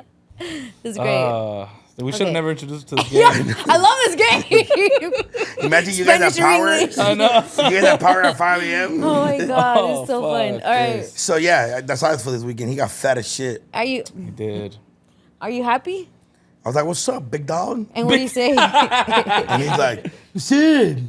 It's great. We should have Okay. never introduced to this game. Yeah, I love this game. Imagine you guys have Spanish or power. English? I know. You guys have power at 5 a.m. Oh my god, Oh, it's so fuck, fun. All right, yes. So yeah, that's all for this weekend. He got fat as shit. are you He did. happy? I was like, "What's up, big dog?" And what do you say? And he's like, "Sid."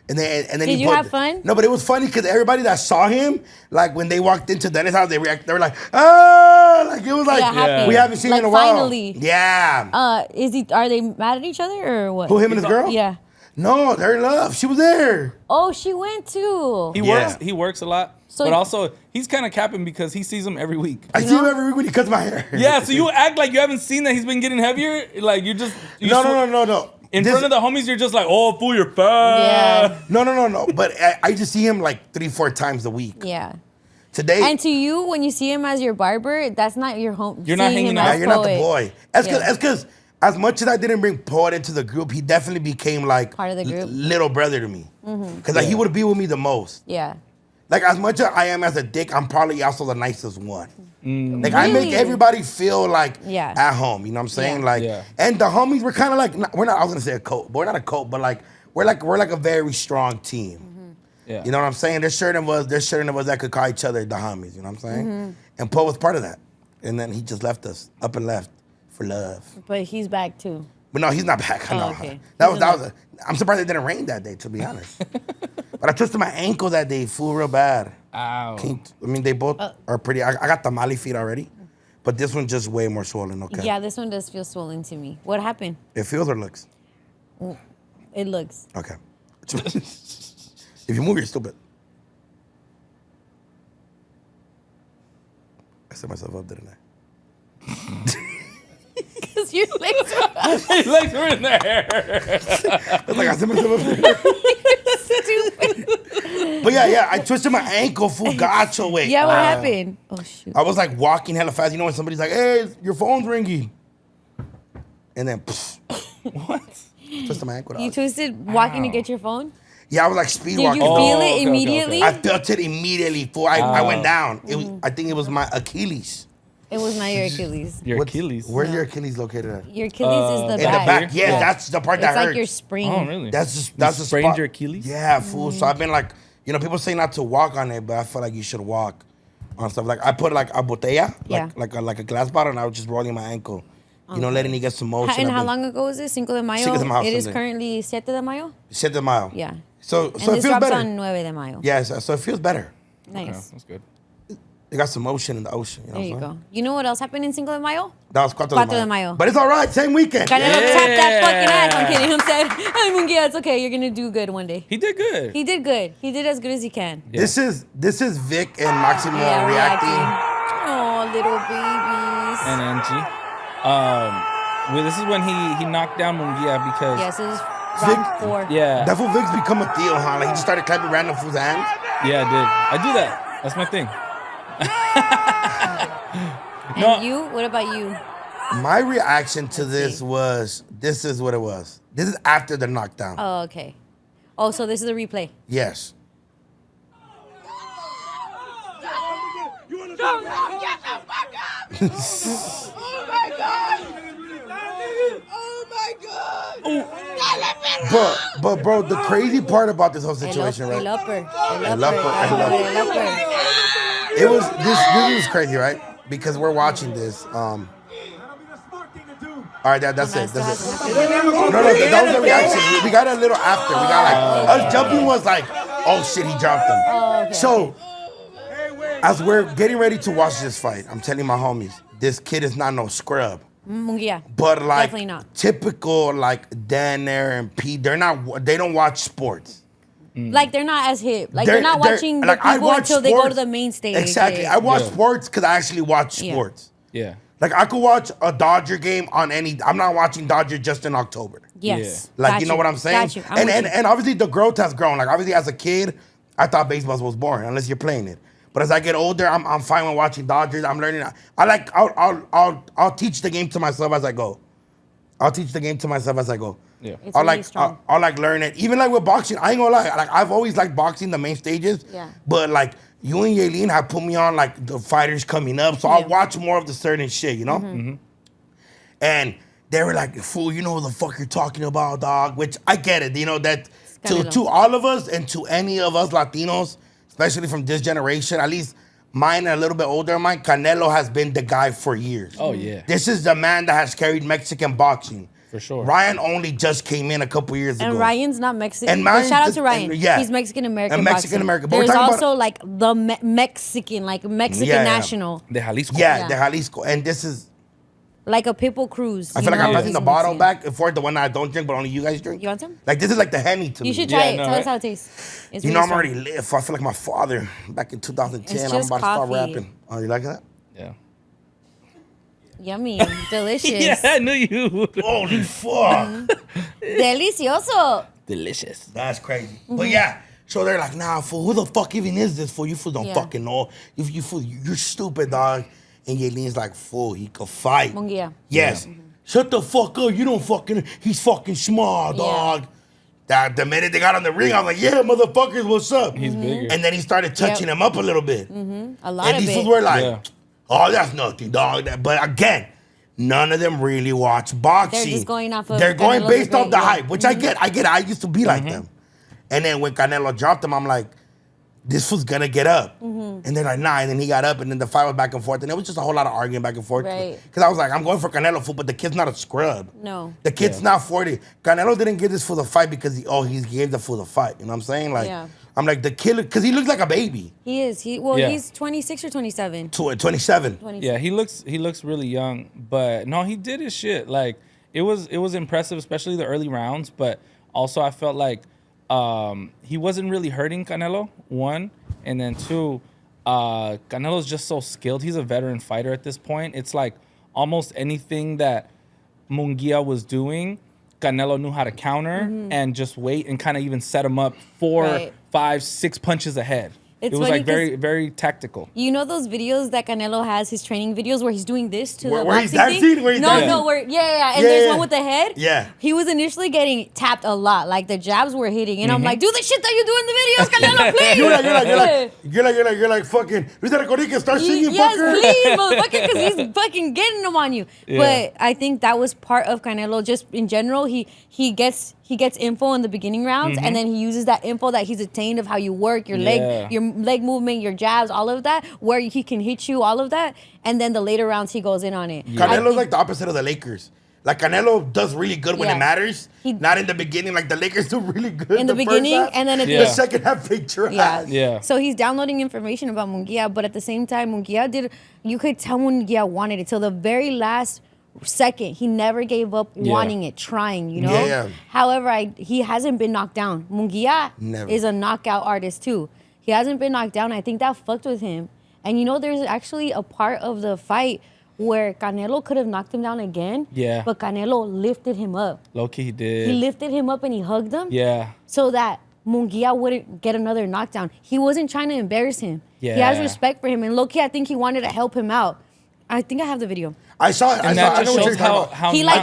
And then Did he you have fun? No, but it was funny because everybody that saw him, like when they walked into Dennis' house, they were like, "Ah!" Like it was like Yeah, happy. we haven't seen Like, him in a while. finally. Yeah. Are they mad at each other or what? Who, him and his girl? Yeah. No, they're in love. She was there. Oh, she went too. He works a lot. So- but also, he's kind of capping because he sees him every week. I see him every week when he cuts my hair. Yeah, so you act like you haven't seen that he's been getting heavier. Like you just No. In front of the homies, you're just like, oh, fool, you're fat. Yeah. No. But I just see him like 3-4 times a week. Yeah. Today. And to you, when you see him as your barber, that's not your home. You're not seeing hanging him out. as You're not the Poet. boy. That's because as much as I didn't bring Poet into the group, he definitely became like Part of the group. little brother to me. Because like, he would be with me the most. Yeah. Like as much as I am as a dick, I'm probably also the nicest one. Like I make Really? everybody feel like Yeah. at home. You know what I'm saying? Yeah. Like, Yeah. and the homies were kind of like we're not. I was gonna say a cult, but we're not a cult. But like we're like a very strong team. Yeah. You know what I'm saying? There's certain of us that could call each other the homies. You know what I'm saying? And Poe was part of that. And then he just left us up and left for love. But he's back too. But no, he's not back. Oh, No. okay. I'm surprised it didn't rain that day, to be honest. But I twisted my ankle that day, fool, real bad. Ow. I mean, they both are pretty. I got the Mali feet already, but this one's just way more swollen. Okay. Yeah, this one does feel swollen to me. What happened? It feels or looks. It looks. Okay. If you move, you're stupid. I set myself up, didn't I? Because your legs are His legs were in there. It's like I set myself up there. stupid. But yeah, I twisted my ankle, full gacho way. Yeah, what happened? Oh, shoot. I was like walking hella fast. You know when somebody's like, "Hey, your phone's ringing," and then What? twisted my ankle. You dog. twisted walking to get your phone? Yeah, I was like speed Did walking. you feel Oh, it okay, immediately? I felt it immediately. Fool. I went down. It was, Mm-hmm. I think it was my Achilles. It was not your Achilles. Your What's- Achilles. Where's your Achilles located at? Your Achilles is the In back. the back. Yeah, Yeah. that's the part It's that like hurts. your spring. Oh, really? That's You the sprained spot. your Achilles? Yeah, fool. So I've been like, people say not to walk on it, but I feel like you should walk on stuff. Like I put like a botella, Yeah. like a glass bottle, and I was just rolling my ankle. Letting it get some motion. And I've how been- long ago was this? Cinco de Mayo? Cinco de Mayo It is Sunday. currently 7 de Mayo? 7 de Mayo. Yeah. So And it this feels drops better. on 9 de Mayo. Yeah, so it feels better. Okay, Nice. that's good. It got some motion in the ocean. There you go. You know what else happened in Cinco de Mayo? That was 4 4 de Mayo. But it's all right. Same weekend. Canelo Yeah. tapped that fucking ass. I'm kidding. Him said, "Hey, Munguia, it's okay. You're gonna do good one day." He did good. He did good. He did as good as he can. Yeah. This is Vic and Maximo Yeah, reacting. Oh, little babies. And Angie. This is when he knocked down Munguia because Yes, this is round 4. yeah, That fool Vic's become a Theo, huh? Like he just started clapping random fool's hands. yeah, I did. I do that. That's my thing. And No. you? What about you? My reaction to this see. was, this is what it was. This is after the knockdown. Oh, okay. Oh, so this is a replay. Yes. But bro, the crazy part about this whole situation, El right? upper. El upper. It was this was crazy, right? Because we're watching this. All right, that's it. That's it. No, that was the reaction. We got a little after. We got like us jumping was like, oh shit, he dropped him. Oh, okay. So as we're getting ready to watch this fight, I'm telling my homies, this kid is not no scrub. Munguia. But like Definitely not. typical like Dan and Pete, they don't watch sports. Like they're not as hip. Like they're not watching the like, I people watch until they go sports. to the main stage. Exactly. I watch sports because I actually watch sports. Yeah. Like I could watch a Dodger game on any. I'm not watching Dodger just in October. Yes. Like Got you know what I'm saying? Got you. I'm with you. And obviously the growth has grown. Like obviously as a kid, I thought baseball was boring unless you're playing it. But as I get older, I'm fine with watching Dodgers. I'm learning. I'll teach the game to myself as I go. I'll teach the game to myself as I go. Yeah. It's I'll really like strong. I'll like learn it. Even like with boxing, I ain't gonna lie. Like I've always liked boxing, the main stages. Yeah. But like you and Yaelin have put me on like the fighters coming up, so I'll watch more of the certain shit, you know. Mm-hmm. And they were like, "Fool, you know what the fuck you're talking about, dog." Which I get it, you know that to all of us and to any of us Latinos, especially from this generation, at least mine and a little bit older than mine, Canelo has been the guy for years. Oh yeah. This is the man that has carried Mexican boxing. For sure. Ryan only just came in a couple years ago. And Ryan's not Mexican. And But mine's shout out just- to Ryan. and- yeah. He's Mexican American. And Mexican-American. But we're There's talking also about- like the Mexican, like Mexican Yeah, yeah. national, De Jalisco. Yeah, Yeah. the Jalisco. And this is, like a Pitbull Cruz. I you feel like I'm know? passing He's the bottle Mexican. back and forth, the one that I don't drink, but only you guys drink. You want some? Like, this is like the Henny to me. You should try Yeah, it. no, Tell us right? how it tastes. It's You really know, I'm strong. already lit. I feel like my father back in 2010. It's I'm just about to start coffee. rapping. Oh, you like that? Yeah. Yummy, delicious, Yeah, I knew you would. Holy fuck. delicioso. Delicious. That's crazy. But yeah, so they're like, nah, fool, who the fuck even is this fool? You fool don't Yeah. fucking know. If you fool, you're stupid, dog. And Yaelin's like, fool, he could fight. Munguia. Yes. Shut the fuck up. You don't fucking, he's fucking small, dog. That the minute they got on the ring, I was like, yeah, motherfuckers, what's up? He's bigger. And then he started touching him up a little bit. A lot And of these fools it. were like, Yeah. oh, that's nothing, dog. But again, none of them really watch boxing. They're just going off of They're going Canelo's based off great, the yeah. hype, which I get. I used to be like them. And then when Canelo dropped him, I'm like, this was gonna get up. And they're like, nah. And then he got up, and then the fight was back and forth. And it was just a whole lot of arguing back and forth. Right. Because I was like, I'm going for Canelo, fool, but the kid's not a scrub. No. The kid's not 40. Canelo didn't give this for the fight because he gave the for the fight. You know what I'm saying? Like, Yeah. I'm like, the kid, because he looks like a baby. He is. Yeah. He's 26 or 27. 27. 26. Yeah, he looks really young, but no, he did his shit. Like it was impressive, especially the early rounds. But also, I felt like he wasn't really hurting Canelo. One, and then two, Canelo's just so skilled. He's a veteran fighter at this point. It's like almost anything that Munguia was doing, Canelo knew how to counter and just wait and kind of even set him up 4, Right. 5, 6 punches ahead. It's it was funny like very, very tactical. You know those videos that Canelo has, his training videos where he's doing this to Where- the where he's boxing dancing? thing? Where he's no, dancing? no, where and Yeah, there's yeah. one with the head. Yeah. He was initially getting tapped a lot, like the jabs were hitting, and I'm like, do the shit that you do in the videos, Canelo, please. You're like fucking Luis Enrique, start singing, Yes, fucker. please, motherfucker, because he's fucking getting them on you. Yeah. But I think that was part of Canelo. Just in general, he gets info in the beginning rounds, and then he uses that info that he's attained of how you work, your Yeah. leg movement, your jabs, all of that, where he can hit you, all of that, and then the later rounds he goes in on it. I Canelo's think- like the opposite of the Lakers. Like Canelo does really good when Yeah. it matters. He- Not in the beginning. Like the Lakers do really good in the first beginning, half. and then at Yeah. The second half they trash. Yeah. Yeah. So he's downloading information about Munguia, but at the same time, you could tell Munguia wanted it till the very last second. He never gave up wanting it, trying, you know? Yeah, yeah. However, he hasn't been knocked down. Munguia Never. is a knockout artist too. He hasn't been knocked down. I think that fucked with him. And you know, there's actually a part of the fight where Canelo could have knocked him down again. Yeah. But Canelo lifted him up. Low-key, he did. He lifted him up and he hugged him. Yeah. So that Munguia wouldn't get another knockdown. He wasn't trying to embarrass him. He has Yeah. respect for him. And low-key, I think he wanted to help him out. I think I have the video. I saw it. And that just shows how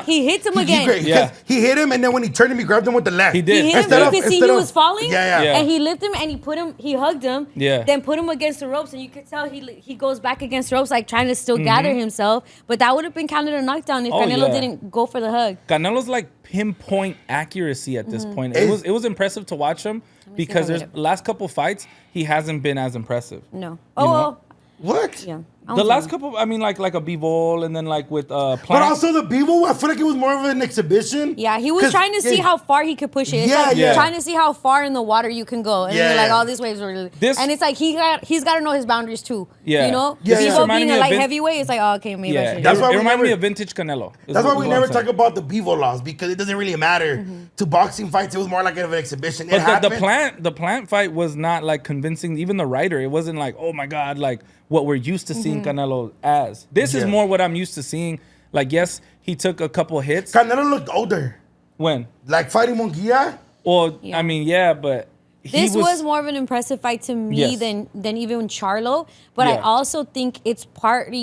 He hits him again. Yeah. He hit him, and then when he turned him, he grabbed him with the left. He did. He hit Instead him. of- You could see instead he of- was falling. Yeah, yeah. And he lifted him and he hugged him. Yeah. Then put him against the ropes, and you could tell he goes back against the ropes, like trying to still gather himself. But that would have been counted a knockdown if Oh, Canelo yeah. didn't go for the hug. Canelo's like pinpoint accuracy at this point. It's- It was impressive to watch him because if I there's get it. last couple fights he hasn't been as impressive. No. know? Oh, What? Yeah. The last couple, I mean, like a B-Ball and then like with Plant. But also the Bevo, I feel like it was more of an exhibition. Yeah, he was trying to see how far he could push it. It's like trying to see how far in the water you can go. And you're like, oh, these waves are really... And it's like he's got to know his boundaries too. Yeah. You know? Yeah, Bevo being a light heavyweight, it's like, oh, okay, maybe I should. That's why it reminded me of vintage Canelo. That's why we never talk about the Bevo loss, because it doesn't really matter. To boxing fights, it was more like an exhibition. But the plant fight was not like convincing. Even the writer, it wasn't like, oh my God, like what we're used to seeing Canelo as. This is more what I'm used to seeing. Like, yes, he took a couple hits. Canelo looked older. When? Like fighting Munguia? Well, I mean, but... This was more of an impressive fight to me than even Charlo. But I also think it's part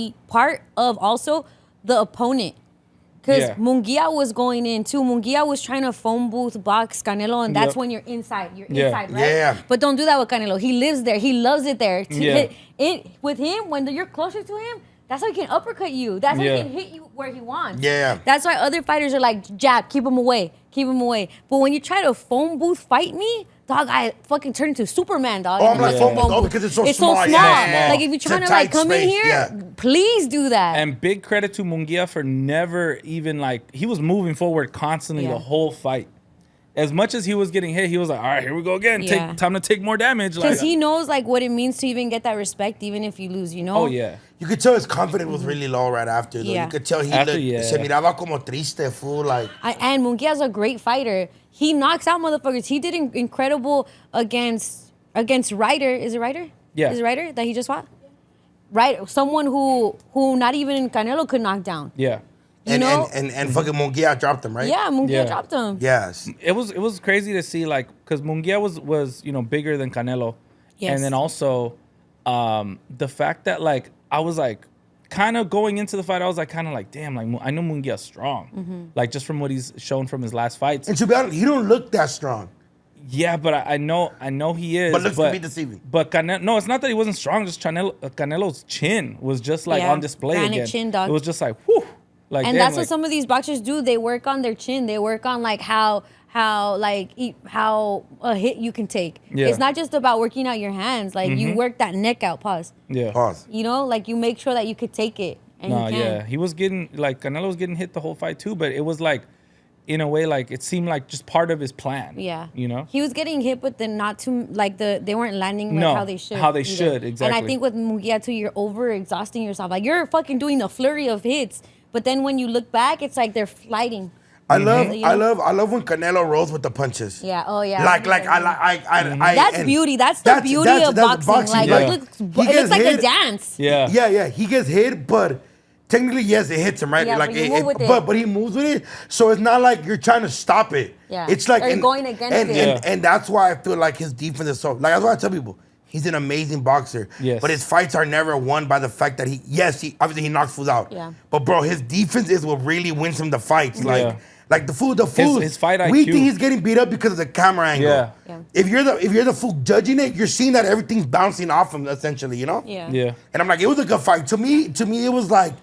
of also the opponent. Because Munguia was going in too. Munguia was trying to phone booth box Canelo, and that's when you're inside. You're inside, right? Yeah. But don't do that with Canelo. He lives there. He loves it there. With him, when you're closer to him, that's how he can uppercut you. That's how he can hit you where he wants. Yeah. That's why other fighters are like, jab, keep him away. Keep him away. But when you try to phone booth fight me, dog, I fucking turn into Superman, dog. Oh, I'm like phone booth because it's so small. So small. Yeah. Like if you're trying to like come in here, please do that. And big credit to Munguia for never even like, he was moving forward constantly the whole fight. As much as he was getting hit, he was like, all right, here we go again. Time to take more damage. Because he knows like what it means to even get that respect, even if you lose, you know? Oh, yeah. You could tell his confidence was really low right after, though. You could tell he looked, se miraba como triste, fool, like. And Munguia's a great fighter. He knocks out motherfuckers. He did incredible against Ryder. Is it Ryder? Yeah. Is it Ryder that he just fought? Right, someone who not even Canelo could knock down. Yeah. You know? And fucking Munguia dropped him, right? Yeah, Munguia dropped him. Yes. It was crazy to see, like, because Munguia was bigger than Canelo. Yes. And then also the fact that, like, I was like, kind of going into the fight, I was like, kind of like, damn, like, I know Munguia's strong. Like, just from what he's shown from his last fights. And to be honest, he don't look that strong. Yeah, but I know he is. But looks to be deceiving. But Canelo, no, it's not that he wasn't strong. Just Canelo's chin was just like on display granite again. chin, dog. It was just like, whew. Like, and that's what some of these boxers do. They work on their chin. They work on like how a hit you can take. Yeah. It's not just about working out your hands. Like you work that neck out. Pause. Yeah. Pause. You know, like you make sure that you could take it. And you can. Yeah. He was getting like Canelo was getting hit the whole fight too, but it was like, in a way, like it seemed like just part of his plan. Yeah. You know? He was getting hit, but then not too like they weren't landing like how they should. How they either. should, exactly. And I think with Munguia too, you're over exhausting yourself. Like you're fucking doing a flurry of hits, but then when you look back, it's like they're flighting. I love when Canelo rolls with the punches. Yeah. Oh yeah. Like that's beauty. That's the beauty of boxing. Like it looks like a dance. Yeah. Yeah. He gets hit, but technically, yes, it hits him, right? Yeah, like but you move with it. But he moves with it, so it's not like you're trying to stop it. Yeah. It's like or going against it. And that's why I feel like his defense is so. Like that's why I tell people he's an amazing boxer. Yes. But his fights are never won by the fact that he obviously he knocks fools out. Yeah. But bro, his defense is what really wins him the fights. Like the fool, his fight IQ. We think he's getting beat up because of the camera angle. Yeah. If you're the fool judging it, you're seeing that everything's bouncing off him essentially. You know. Yeah. Yeah. And I'm like, it was a good fight. To me, it was like.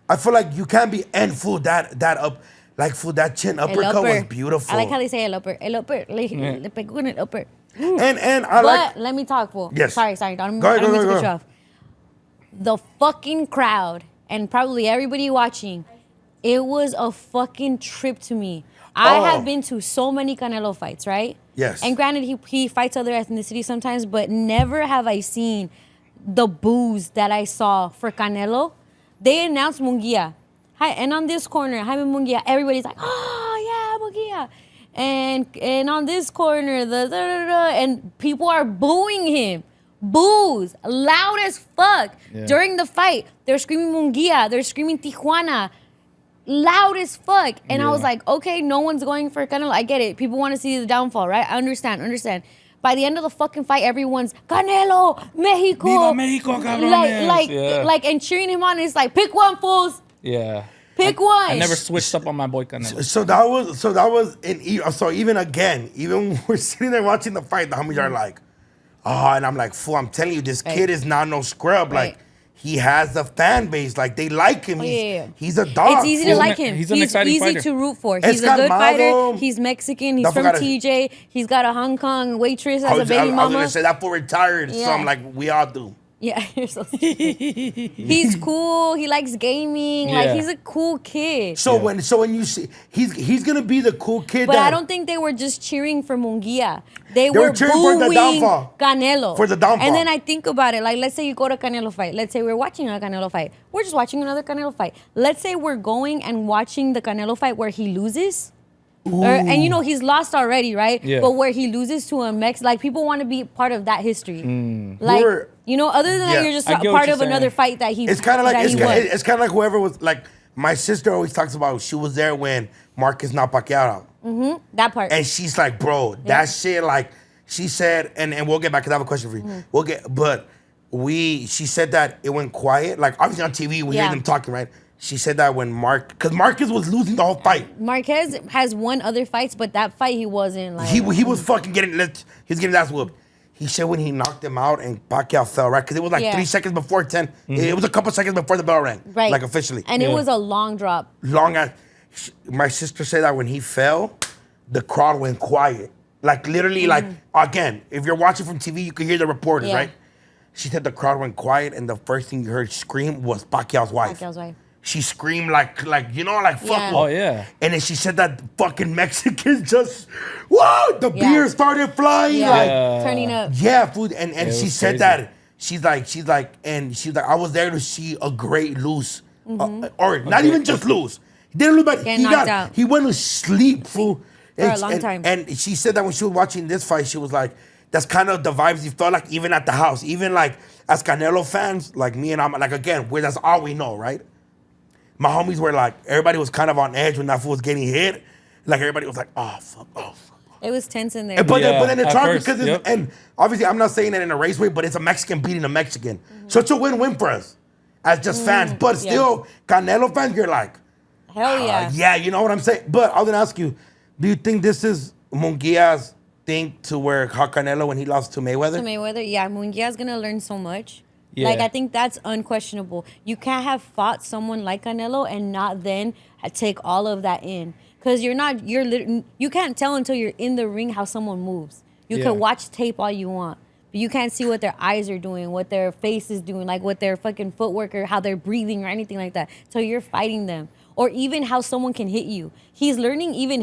I feel like you can't be fool that up, like fool that chin uppercut was beautiful. I like how they say el upper. El upper. Le pegó en el upper. And but let me talk, fool. Yes. Sorry. I don't mean to cut you off. The fucking crowd and probably everybody watching, it was a fucking trip to me. I have been to so many Canelo fights, right? Yes. And granted, he fights other ethnicities sometimes, but never have I seen the boos that I saw for Canelo. They announced Munguia. And on this corner, Jaime Munguia, everybody's like, oh, yeah, Munguia. And on this corner, and people are booing him. Boos, loud as fuck. Yeah. During the fight, they're screaming Munguia. They're screaming Tijuana. Loud as fuck. And I was like, okay, no one's going for Canelo. I get it. People want to see the downfall, right? I understand. By the end of the fucking fight, everyone's Canelo, Mexico. Viva Mexico, cabrones. Like, and cheering him on. It's like, pick one, fools. Yeah. Pick one. I never switched up on my boy Canelo. So that was, so even when we're sitting there watching the fight, the homies are like, and I'm like, fool, I'm telling you, this kid is not no scrub. Right. Like, he has a fan base. Like, they like him. He's a dog. It's easy to like him. He's an exciting easy fighter. to root for. He's a good fighter. He's Mexican. He's from TJ. He's got a Hong Kong waitress as a baby mama. I was going to say that for retired. So I'm like, we all do. Yeah, you're so stupid. He's cool. He likes gaming. Yeah. Like he's a cool kid. So when you see he's gonna be the cool kid. But that, I don't think they were just cheering for Munguia. They were were cheering for the booing downfall. Canelo. For the downfall. And then I think about it. Like, let's say you go to Canelo fight. Let's say we're watching a Canelo fight. We're just watching another Canelo fight. Let's say we're going and watching the Canelo fight where he loses. And you know he's lost already, right? Yeah. But where he loses to a Mex, like people want to be part of that history. Like you know, other than that, you're just I get what part you're of another saying. fight that he. It's kind of like it's kind of like whoever was like my sister always talks about. She was there when Marcus knocked Pacquiao out, that part. and she's like, bro, that shit. Like she said, and we'll get back because I have a question for you. We'll get, but she said that it went quiet. Like obviously on TV we hear them talking, right? She said that when because Marcus was losing the whole fight. Marquez has won other fights, but that fight he wasn't like. He was fucking getting he was getting his ass whooped. He said when he knocked him out and Pacquiao fell, right? Because it was like 3 seconds before 10. It was a couple seconds before the bell rang, right? Like officially. And it was a long drop. Long ass. My sister said that when he fell, the crowd went quiet. Like literally, like again, if you're watching from TV, you can hear the reporters, right? She said the crowd went quiet, and the first thing you heard scream was Pacquiao's wife. Pacquiao's wife. She screamed like you know, like fuck. Oh yeah. And then she said that fucking Mexicans just, whoa, the beer started flying. Like, turning up. yeah, food. And she said crazy. that she's like, I was there to see a great lose, or not even just lose. He didn't lose, but Getting knocked out. he went to sleep, fool. For a long time. And she said that when she was watching this fight, she was like, that's kind of the vibes you felt like even at the house, even like as Canelo fans, like me and I'm like again, that's all we know, right? My homies were like, everybody was kind of on edge when that fool was getting hit. Like everybody was like, oh fuck, oh fuck. It was tense in there. But then it's at hard first, because and obviously I'm not saying it in a race way, but it's a Mexican beating a Mexican. So it's a win-win for us as just fans. But still, Canelo fans, you're like, hell yeah. yeah, you know what I'm saying? But I was gonna ask you, do you think this is Munguia's thing to where how Canelo when he lost to Mayweather? To Mayweather, yeah, Munguia's gonna learn so much. Yeah. Like I think that's unquestionable. You can't have fought someone like Canelo and not then take all of that in, because you can't tell until you're in the ring how someone moves. You can watch tape all you want, but you can't see what their eyes are doing, what their face is doing, like what their fucking footwork or how they're breathing or anything like that. So you're fighting them, or even how someone can hit you. He's learning even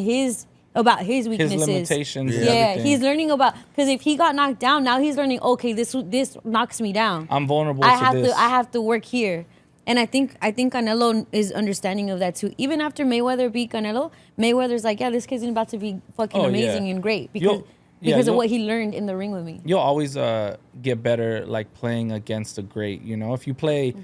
about his weaknesses. His limitations. Yeah, he's learning about, because if he got knocked down, now he's learning. Okay, this knocks me down. I'm vulnerable I to this. have to work here, and I think Canelo is understanding of that too. Even after Mayweather beat Canelo, Mayweather's like, yeah, this kid's about to be fucking amazing and great because of what he learned in the ring with me. You'll always get better like playing against a great. You know, if you play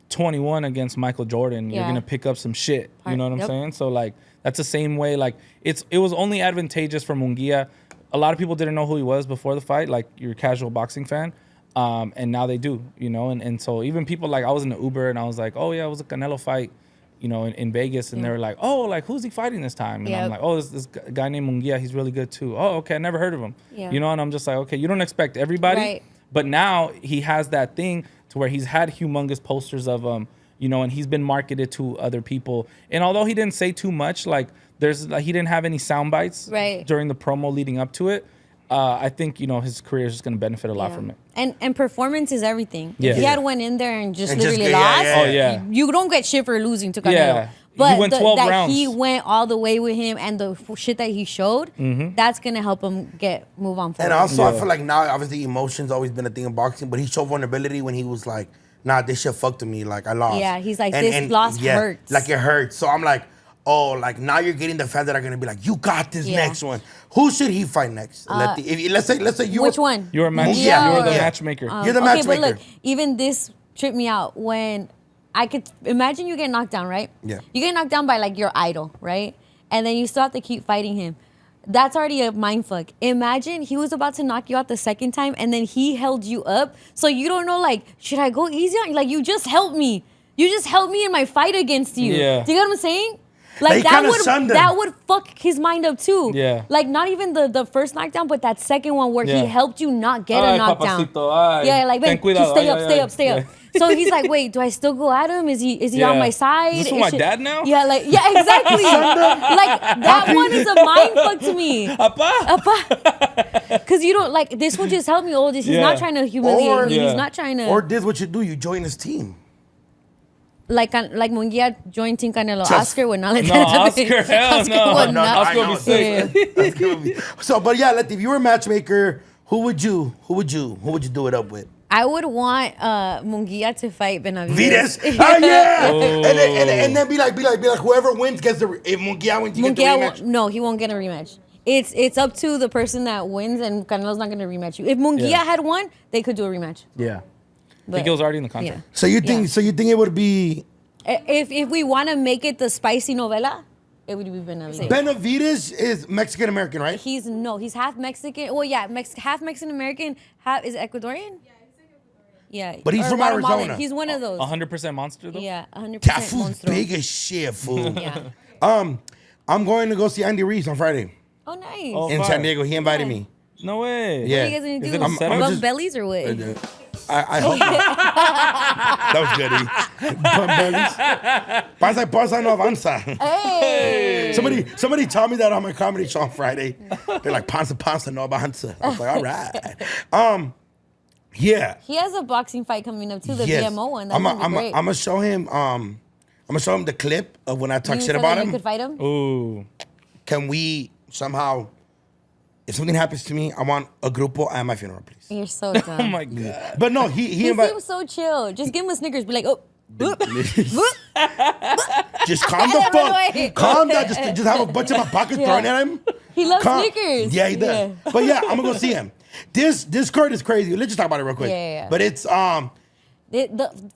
21 against Michael Jordan, you're gonna pick up some shit. You know what I'm saying? So like. That's the same way, like, it was only advantageous for Munguia. A lot of people didn't know who he was before the fight, like your casual boxing fan. And now they do, you know? And so even people, like, I was in the Uber and I was like, oh, yeah, it was a Canelo fight, you know, in Vegas. And they were like, oh, like, who's he fighting this time? And I'm like, oh, this guy named Munguia, he's really good too. Oh, okay, I never heard of him. You know, and I'm just like, okay, you don't expect everybody. Right. But now he has that thing to where he's had humongous posters of him. You know, and he's been marketed to other people. And although he didn't say too much, like he didn't have any sound bites during the promo leading up to it. I think, you know, his career is just going to benefit a lot from it. And performance is everything. If he had went in there and just literally lost, you don't get shit for losing to Canelo. Yeah. But he went 12 rounds. He went all the way with him, and the shit that he showed, that's going to help him move on forward. And also, I feel like now, obviously, emotion's always been a thing in boxing, but he showed vulnerability when he was like, nah, this shit fucked with me. Like, I lost. Yeah, he's like, this loss hurts. Like, it hurts. So I'm like, oh, like, now you're getting the fans that are going to be like, you got this next one. Who should he fight next? Let's say you Which one? You're a you're the matchmaker. You're the matchmaker. But look, even this tripped me out when I could imagine you get knocked down, right? Yeah. You get knocked down by, like, your idol, right? And then you still have to keep fighting him. That's already a mind fuck. Imagine he was about to knock you out the second time and then he held you up. So you don't know, like, should I go easy on you? Like, you just helped me. You just helped me in my fight against you. Yeah. Do you get what I'm saying? Like that that would fuck his mind up too. Yeah. Like not even the first knockdown, but that second one where he helped you not get a knockdown. Ay, Yeah, like ten man, cuidado. stay up. So he's like, wait, do I still go at him? Is he on my side? Is this my dad now? Yeah, exactly. Like that one is a mind fuck to me. Apa. Because you don't like this one just helped me. He's not trying to humiliate me. He's not trying to. Or this what you do? You join his team. Like Munguia joined Team Canelo. Just- Oscar would not let No, that happen. Oscar, hell no. would not. Oscar would be sick. That's gonna be- So, but yeah, if you were a matchmaker, who would you do it up with? I would want Munguia to fight Benavides. Vides? Oh yeah! And then be like, whoever wins gets the. If Munguia wins, you get the rematch. No, he won't get a rematch. It's up to the person that wins, and Canelo's not going to rematch you. If Munguia had won, they could do a rematch. Yeah. I think it was already in the contract. Yeah. So you think it would be If we want to make it the spicy novela, it would be Benavides. Benavides is Mexican American, right? He's half Mexican. Well, yeah, half Mexican American. Half is Ecuadorian. Yeah, But he's or from Guatemalan. Arizona. He's one of those. 100% monster though. Yeah, 100% That fool's monster. big as shit, fool. Yeah. I'm going to go see Andy Reese on Friday Oh, nice. Oh, in fire. San Diego. He invited me. No way. Yeah. What are you guys gonna Is do? it a setup? Bump bellies or what? I hope that was good. Bump bellies. Pasa no avanza. Hey. Somebody told me that on my comedy show on Friday. They're like panza no avanza. I was like, all right. Yeah. He has a boxing fight coming up too, the Yes. BMO one. That's I'm great. gonna show him. I'm gonna show him the clip of when I talk shit so about that him. You could fight him. Ooh. Can we somehow? If something happens to me, I want a grupo at my funeral, please. You're so dumb. Oh my god. But no, he He invited. seems so chill. Just give him a Snickers. Be like, oh. Just calm the Run away. fuck. Calm down. Just have a bunch of my pockets thrown at him. He loves Calm- Snickers. Yeah, he does. Yeah. But yeah, I'm gonna go see him. This card is crazy. Let's just talk about it real quick. Yeah. But it's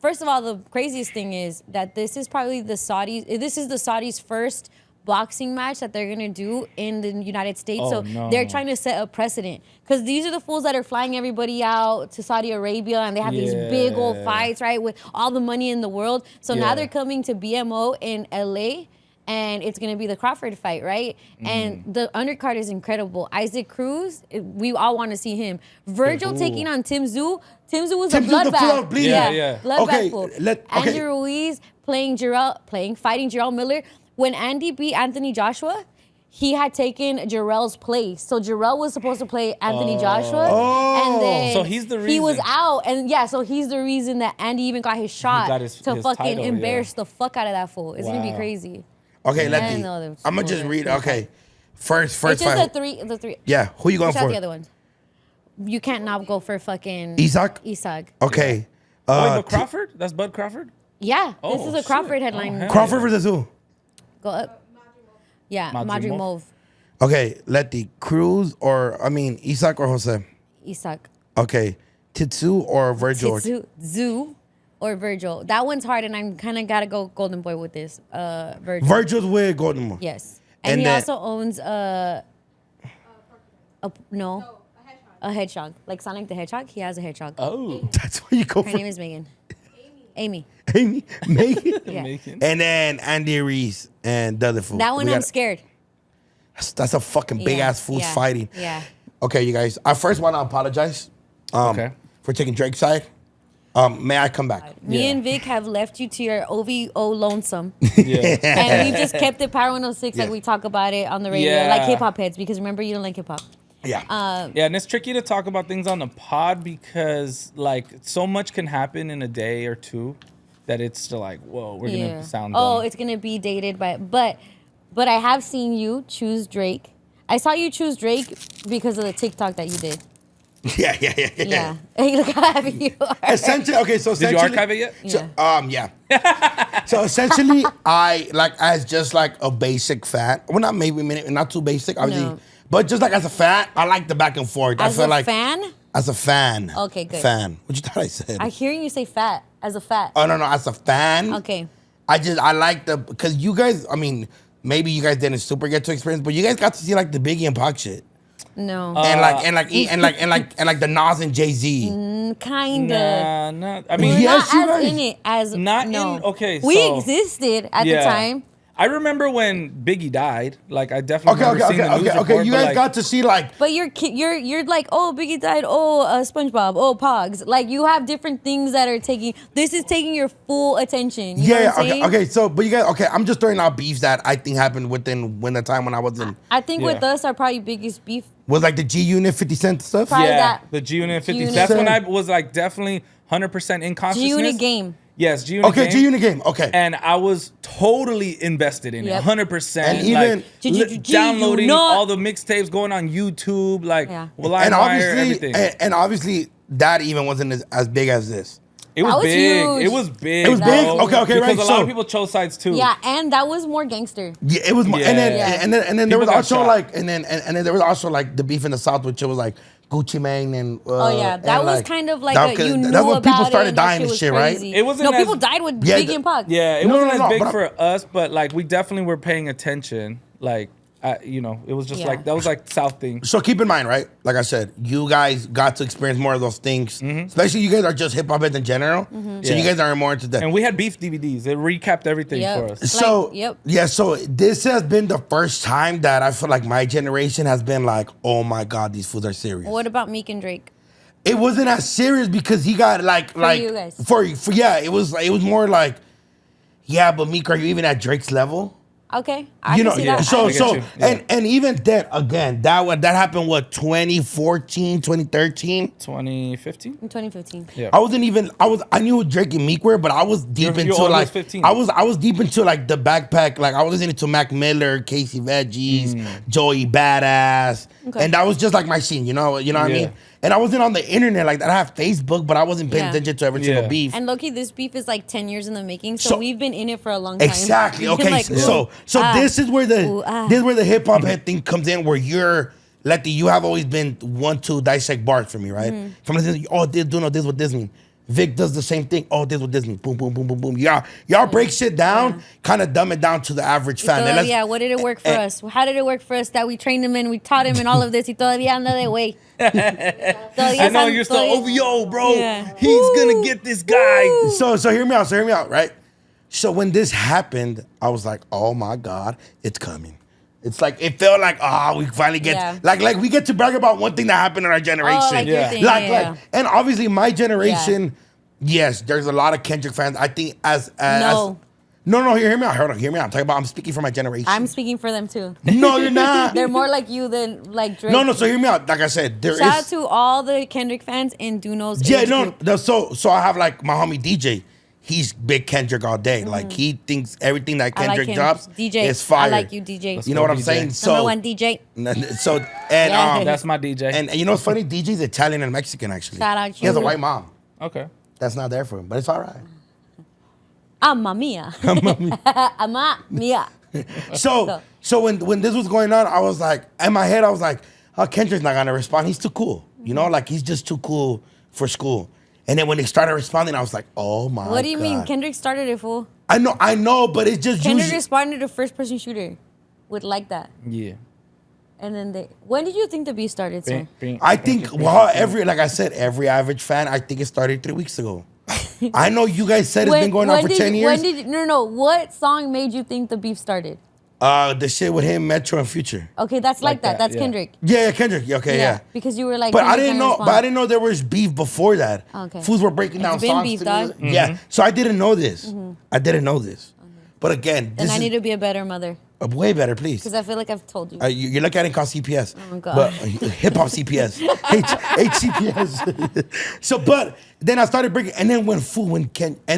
First of all, the craziest thing is that this is probably the Saudis' first boxing match that they're gonna do in the United States. Oh, so no. they're trying to set a precedent because these are the fools that are flying everybody out to Saudi Arabia and they have these big old fights, right, with all the money in the world. So now they're coming to BMO in LA. And it's gonna be the Crawford fight, right? And the undercard is incredible. Isaac Cruz, we all want to see him. Virgil taking on Tim Tszyu. Tim Tszyu was a Tim Tszyu, the bloodbath. bleeding. Yeah. Bloodbath Okay, fool. okay. Andrew Ruiz fighting Jarrell Miller. When Andy beat Anthony Joshua, he had taken Jarrell's place. So Jarrell was supposed to play Anthony Joshua. And then So he's the he was reason. out. And so he's the reason that Andy even got his shot got his to fucking title, embarrass the fuck out of that fool. It's gonna be Wow. crazy. okay. I Letty, know them. I'm gonna just Cool. read. Okay, first It's just fight. the three. Yeah, who you going Which are for? the other ones? You can't not go for fucking Isaac? Isaac. Okay. Wait, but Crawford? That's Bud Crawford? Yeah, Oh, this is a shit. Crawford Oh, headline. hell. Crawford versus who? Go up. Yeah, Madrimov. Madrimov. Okay, Letty, Cruz Isaac or Jose? Isaac. Okay, Tszyu or Virgil? Zoo or Virgil. That one's hard, and I'm kind of gotta go Golden Boy with this. Virgil. Virgil's with Golden Boy. Yes, and And he then- also owns a hedgehog, like Sonic the Hedgehog. He has a hedgehog. Oh. That's why you go Her for name is Megan. Amy. Amy, Megan, Yeah. Making. and then Andy Reese and the other fool. That one We I'm got- scared. That's a fucking big Yeah, ass fools yeah, fighting. yeah. Okay, you guys. I first want to apologize. Okay. For taking Drake's side. May I come back? Me Yeah. and Vic have left you to your OVO lonesome. Yeah. And we just kept it Power 106 like Yeah. we talk about it on the radio. Yeah. Like hip hop heads, because remember you don't like hip hop. Yeah. Yeah, and it's tricky to talk about things on the pod because like so much can happen in a day or two that it's still like, whoa, we're gonna sound Oh, dumb. it's gonna be dated by but I have seen you choose Drake. I saw you choose Drake because of the TikTok that you did. Yeah. Yeah. Hey, look how happy you are. Essentially, okay, so Did you essentially. archive it yet? So, yeah. So essentially, I as just like a basic fan. Well, not too basic, obviously. No. But just like as a fan, I like the back and forth. As I feel a like fan? as a fan. Okay, good. Fan. What you thought I said? I hear you say fat as a fat. Oh no, as a fan. Okay. I like because you guys. I mean, maybe you guys didn't super get to experience, but you guys got to see like the Biggie and Pac shit, No. and like the Nas and Jay-Z. Kinda. Nah, We're Yes, not you as guys. in it as Not no. in- okay, We so- existed at the Yeah. time. I remember when Biggie died. Like I definitely remember seeing the news report, You guys got to see like. But you're like, oh, Biggie died. Oh, SpongeBob. Oh, Pogs. Like you have different things that are taking. This is taking your full attention. You know what I'm saying? Okay. So, but you guys, I'm just throwing out beefs that I think happened within the time when I was in. I think with us, our probably biggest beef was like the G Unit 50 Cent stuff. Probably the G Unit 50. That's when I was like definitely 100% in consciousness. G Unit game. Yes, G Unit game. G Unit game. Okay. And I was totally invested in it, 100%. And even downloading all the mixtapes, going on YouTube, like everything. And obviously that even wasn't as big as this. It was big. Huge. It was big. It was big. Okay, because right. Because a lot of people chose sides too. Yeah, and that was more gangster. Yeah, it was more. And then there was also shot. like, and then there was also like the beef in the South, which it was like Gucci Mane and. That was kind of like that's when people started dying and shit, right? It wasn't. No, people died with Biggie and Pac. Yeah, it wasn't as big for us, but like we definitely were paying attention. Like. It was just like that was like South thing. So keep in mind, right? Like I said, you guys got to experience more of those things. Especially you guys are just hip hop heads in general. So you guys are more into that. And we had beef DVDs. It recapped everything for us. So so this has been the first time that I feel like my generation has been like, oh my God, these fools are serious. What about Meek and Drake? It wasn't as serious because he got for you guys. For it was more like, but Meek, are you even at Drake's level? Okay, I can see that. And even then, again, that happened 2014, 2013, 2015, 2015. Yeah, I knew what Drake and Meek were, but I was deep into like 15. I was deep into like the backpack. Like I was listening to Mac Miller, Casey Veggies, Joey Badass, and that was just like my scene. You know what I mean? And I wasn't on the internet like that. I have Facebook, but I wasn't paying attention to every single beef. And low-key, this beef is like 10 years in the making, so we've been in it for a long time. Exactly. Okay. Like, this is where the hip hop head thing comes in, where you're Letty. You have always been one to dissect bars for me, right? From listening, this what this mean. Vic does the same thing. Oh, this what this mean. Boom, boom, boom, boom, boom. Y'all break shit down, kind of dumb it down to the average fan. What did it work for us? How did it work for us that we trained him and we taught him and all of this? Y todavía anda de way. I know you're still OVO, bro. He's gonna get this guy. So hear me out, right? So when this happened, I was like, oh my God, it's coming. It's like it felt like we finally get like we get to brag about one thing that happened in our generation. And obviously my generation, yes, there's a lot of Kendrick fans. I think No, hear me out. Hold on, hear me out. I'm speaking for my generation. I'm speaking for them too. No, you're not. They're more like you than like Drake. No, so hear me out. Like I said, Shout out to all the Kendrick fans in DoKnows. So I have like my homie DJ. He's big Kendrick all day. Like he thinks everything that Kendrick drops is fire. I like you, DJ. You know what I'm saying? Number one DJ. So that's my DJ. And you know what's funny? DJ's Italian and Mexican actually. Shout out. He has a white mom. Okay. That's not there for him, but it's all right. Mamma mia. Mamma mia. So when this was going on, I was like, in my head, I was like, Kendrick's not gonna respond. He's too cool. You know, like he's just too cool for school. And then when they started responding, I was like, oh my God. What do you mean? Kendrick started it, fool. I know, but it's just Kendrick responded to first-person shooter with like that. Yeah. And then when did you think the beef started, sir? I think, like I said, every average fan, I think it started 3 weeks ago. I know you guys said it's been going on for 10 years. No. What song made you think the beef started? The shit with him, Metro, and Future. Okay, that's like that. That's Kendrick. Yeah, Kendrick. Okay, yeah. Because you were like, but I didn't know there was beef before that. Okay. Fools were breaking down songs. Beef, dog. Yeah. So I didn't know this. I didn't know this. But again, then I need to be a better mother. Way better, please. Because I feel like I've told you. You look at it called CPS. Oh my God. But hip hop CPS. HCPS. So, but then I started breaking, and then and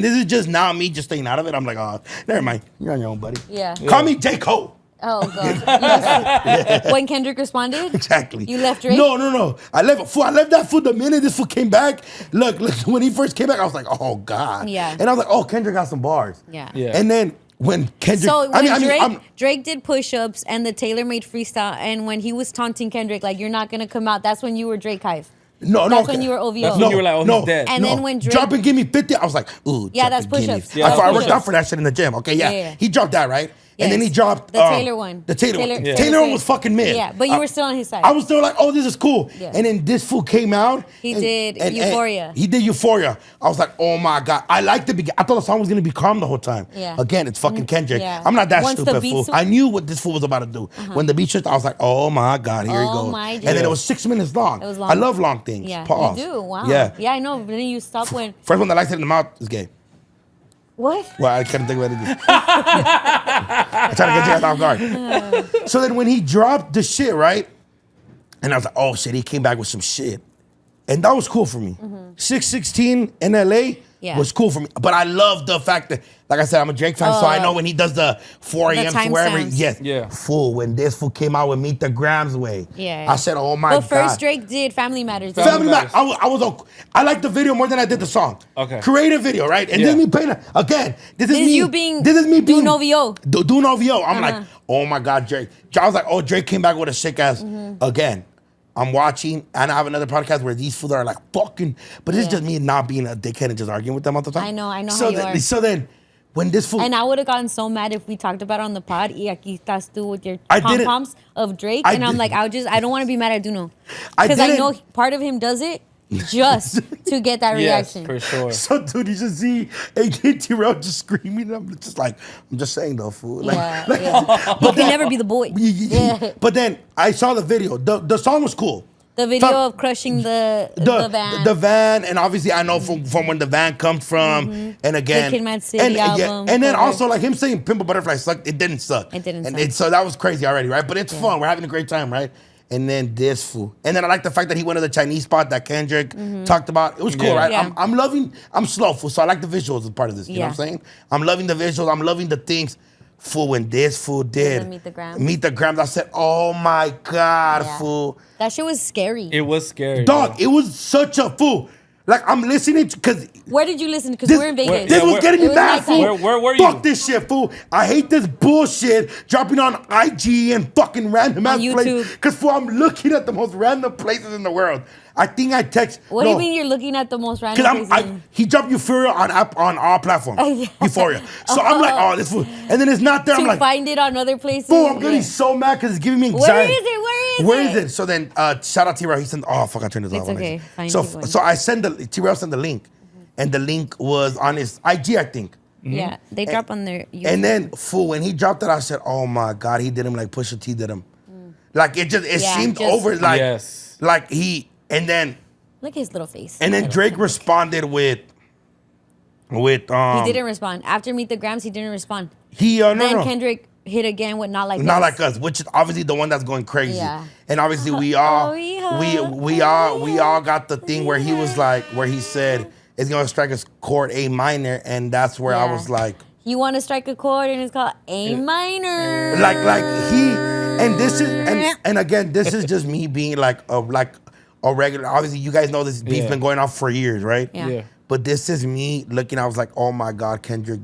this is just now me just staying out of it. I'm like, oh, never mind. You're on your own, buddy. Yeah. Call me J. Cole. Oh, God. When Kendrick responded? Exactly. You left Drake? No. I left that fool the minute this fool came back. Look, when he first came back, I was like, oh, God. Yeah. And I was like, oh, Kendrick got some bars. Yeah. And then when Kendrick... So when Drake did push-ups and the tailor-made freestyle, and when he was taunting Kendrick, like, you're not going to come out, that's when you were Drake Hive. That's when you were OVO. That's when you were like, he's dead. And then when Drake... Drop and give me 50, I was like, ooh. Yeah, that's push-ups. I worked out for that shit in the gym. Okay, yeah. He dropped that, right? And then he dropped the Taylor one. The Taylor one. Yeah. Taylor one was fucking mid. Yeah, but you were still on his side. I was still like, oh, this is cool. Yeah. And then this fool came out. He did Euphoria. He did Euphoria. I was like, oh my God. I liked the beginning. I thought the song was gonna be calm the whole time. Yeah. Again, it's fucking Kendrick. Yeah. I'm not that Once the stupid, beat fool. switched- I knew what this fool was about to do. When the beat switched, I was like, oh my God, here he Oh goes. my And then it God. was 6 minutes long. It was long. I love long things. Yeah, Pause. you do. Wow. Yeah. Yeah, I know. But then you stop when. First one that likes it in the mouth is gay. What? Well, I couldn't think of anything. I'm trying to get you off guard. So then when he dropped the shit, right? And I was like, oh shit, he came back with some shit. And that was cool for me. 616 in LA was cool for me. But I love the fact that, like I said, I'm a Drake fan, so I know when he does the 4 a.m. to wherever. timestamps. Yes. Yeah. Fool, when this fool came out with Meet the Grams Way. Yeah. I said, oh my But God. first Drake did Family Matters. Family Matters. Man, I liked the video more than I did the song. Okay. Creative video, right? And this is me playing again. This is me being Do Novio. Do Novio. I'm like, oh my God, Drake. I was like, oh, Drake came back with a sick ass again. I'm watching, and I have another podcast where these fools are like fucking, but it's just me not being a dickhead and just arguing with them all the time. I know so how you then, are. So then, when this fool, And I would have gotten so mad if we talked about it on the pod. Y aquí estás tú with your I didn't- pom-poms of Drake. I And I'm didn't- like, I don't want to be mad at Duno. I Because I didn't- know part of him does it just to get that Yes, reaction. for sure. so dude, you just see AJ Terrell just screaming, and I'm just saying though, fool. Like, Yeah. He can never be the boy. Yeah. But then I saw the video. The song was cool. The video Fuck. of crushing the van. The van, and obviously I know from when the van comes from, and again, Kid Mad City album, and then cover. also like him saying "Pimp a Butterfly" sucked. It didn't suck. It didn't and suck. so that was crazy already, right? But it's fun. We're having a great time, right? And then this fool, and then I like the fact that he went to the Chinese spot that Kendrick talked about. It was cool, Yeah. right? Yeah. I'm slow, fool, so I like the visuals as part of this. You know what I'm saying? I'm loving the visuals. I'm loving the things. Fool, when this fool did Meet the Grams. Meet the Grams, I said, "Oh my God, Yeah. fool." That shit was scary. It was scary. Dog, it was such a fool. Like I'm listening to, cause Where did you listen? Because this, we're in Vegas. this Yeah, was where- getting me it was mad, nighttime. fool. Where were you? Fuck this shit, fool. I hate this bullshit dropping on IG and fucking random ass YouTube. places. Cause fool, I'm looking at the most random places in the world. I think I text. What do you mean you're looking at the most random Cause places? he dropped Euphoria on all platforms. Oh, yeah. Euphoria. So I'm like, oh, this fool. And then it's not there. I'm to like, find it on other places. fool, I'm getting Yeah. so mad because it's giving me Where anxiety. is it? Where is it? So then, shout out T-Rail. He sent. Oh fuck! I turned this It's off. okay. Fine, So keep going. so I send T-Rail sent the link, and the link was on his IG, I think. Yeah, they drop on their YouTube. And then fool, when he dropped it, I said, "Oh my God, he did him like Pusha T did him." Like it Yeah, seemed just- over. Like Yes. like he and then Look at his little face. Drake responded with He didn't respond. After Meet the Grams, he didn't respond. Then Kendrick hit again with Not Like Not Us. like us, which is obviously the one that's going crazy. Yeah. And obviously we all Oh, we all got the thing where he was like, where he said it's gonna strike a chord A minor, and that's where I Yeah. was like, You want to strike a chord and it's called A minor. like he, and this is and again, this is just me being like a regular. Obviously, you guys know this beef's Yeah. been going on for years, right? Yeah. Yeah. But this is me looking. I was like, oh my God, Kendrick,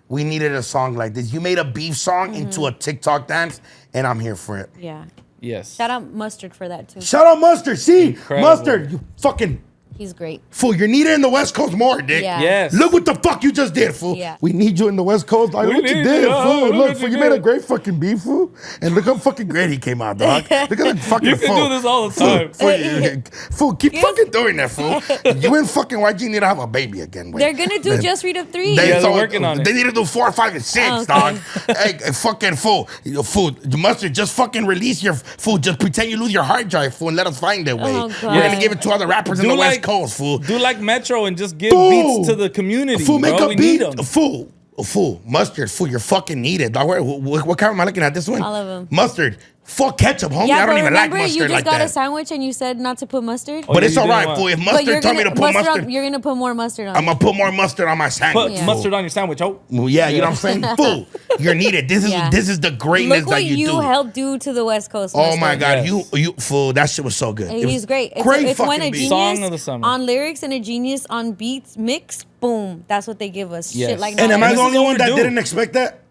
we needed a song like this. You made a beef song into a TikTok dance, and I'm here for it. Yeah. Yes. Shout out Mustard for that too. Shout out Mustard. See, Incredible. Mustard, you fucking He's great. fool. You're needed in the West Coast more, dick. Yeah. Yes. Look what the fuck you just did, fool. Yeah. We need you in the West Coast. Like, look what you need did, you. fool. Look Look, what fool, you you made a did. great fucking beef, fool. And look how fucking great he came out, dog. Look at the fucking You can fool. do this all the time. Fool, keep fucking doing that, fool. You and fucking YG need to have a baby again. Wait. They're gonna do Man. Just Read Up 3. Yeah, they're working on it. They need to do 4, 5, and 6, Oh, okay. dog. Hey, fucking fool. Fool, Mustard, just fucking release your fool. Just pretend you lose your hard drive, fool, and let us find it, way. Oh, We're gonna God. give it to other rappers in the West Coast, fool. Do like Metro and just give Fool. beats to the community. Fool, make bro. a We beat. need 'em. Fool, Mustard, fool, you're fucking needed, dog. What camera am I looking at? This one? All of 'em. Mustard. Fuck ketchup, homie. Yeah, I don't but even like remember, you mustard just like got a that. sandwich and you said not to put mustard. Oh, But yeah, it's you all didn't right, want- fool. If But Mustard told me to put mustard, You're gonna put more mustard on. I'm gonna put more mustard on my sandwich. Put Yeah. mustard on your sandwich. Oh. Well, yeah, you know what I'm saying? Fool, you're needed. This Yeah. is the greatness Look what that you you do. helped do to the West Coast. Oh Mustard. my God, Yes. you fool, that shit was so good. It He's was great. Great It's when fucking a beat. genius Song of the summer. on lyrics and a genius on beats mix. Boom. That's what they give us. Yes. Shit like And that. am I This the is only what one we're that doing. didn't expect that?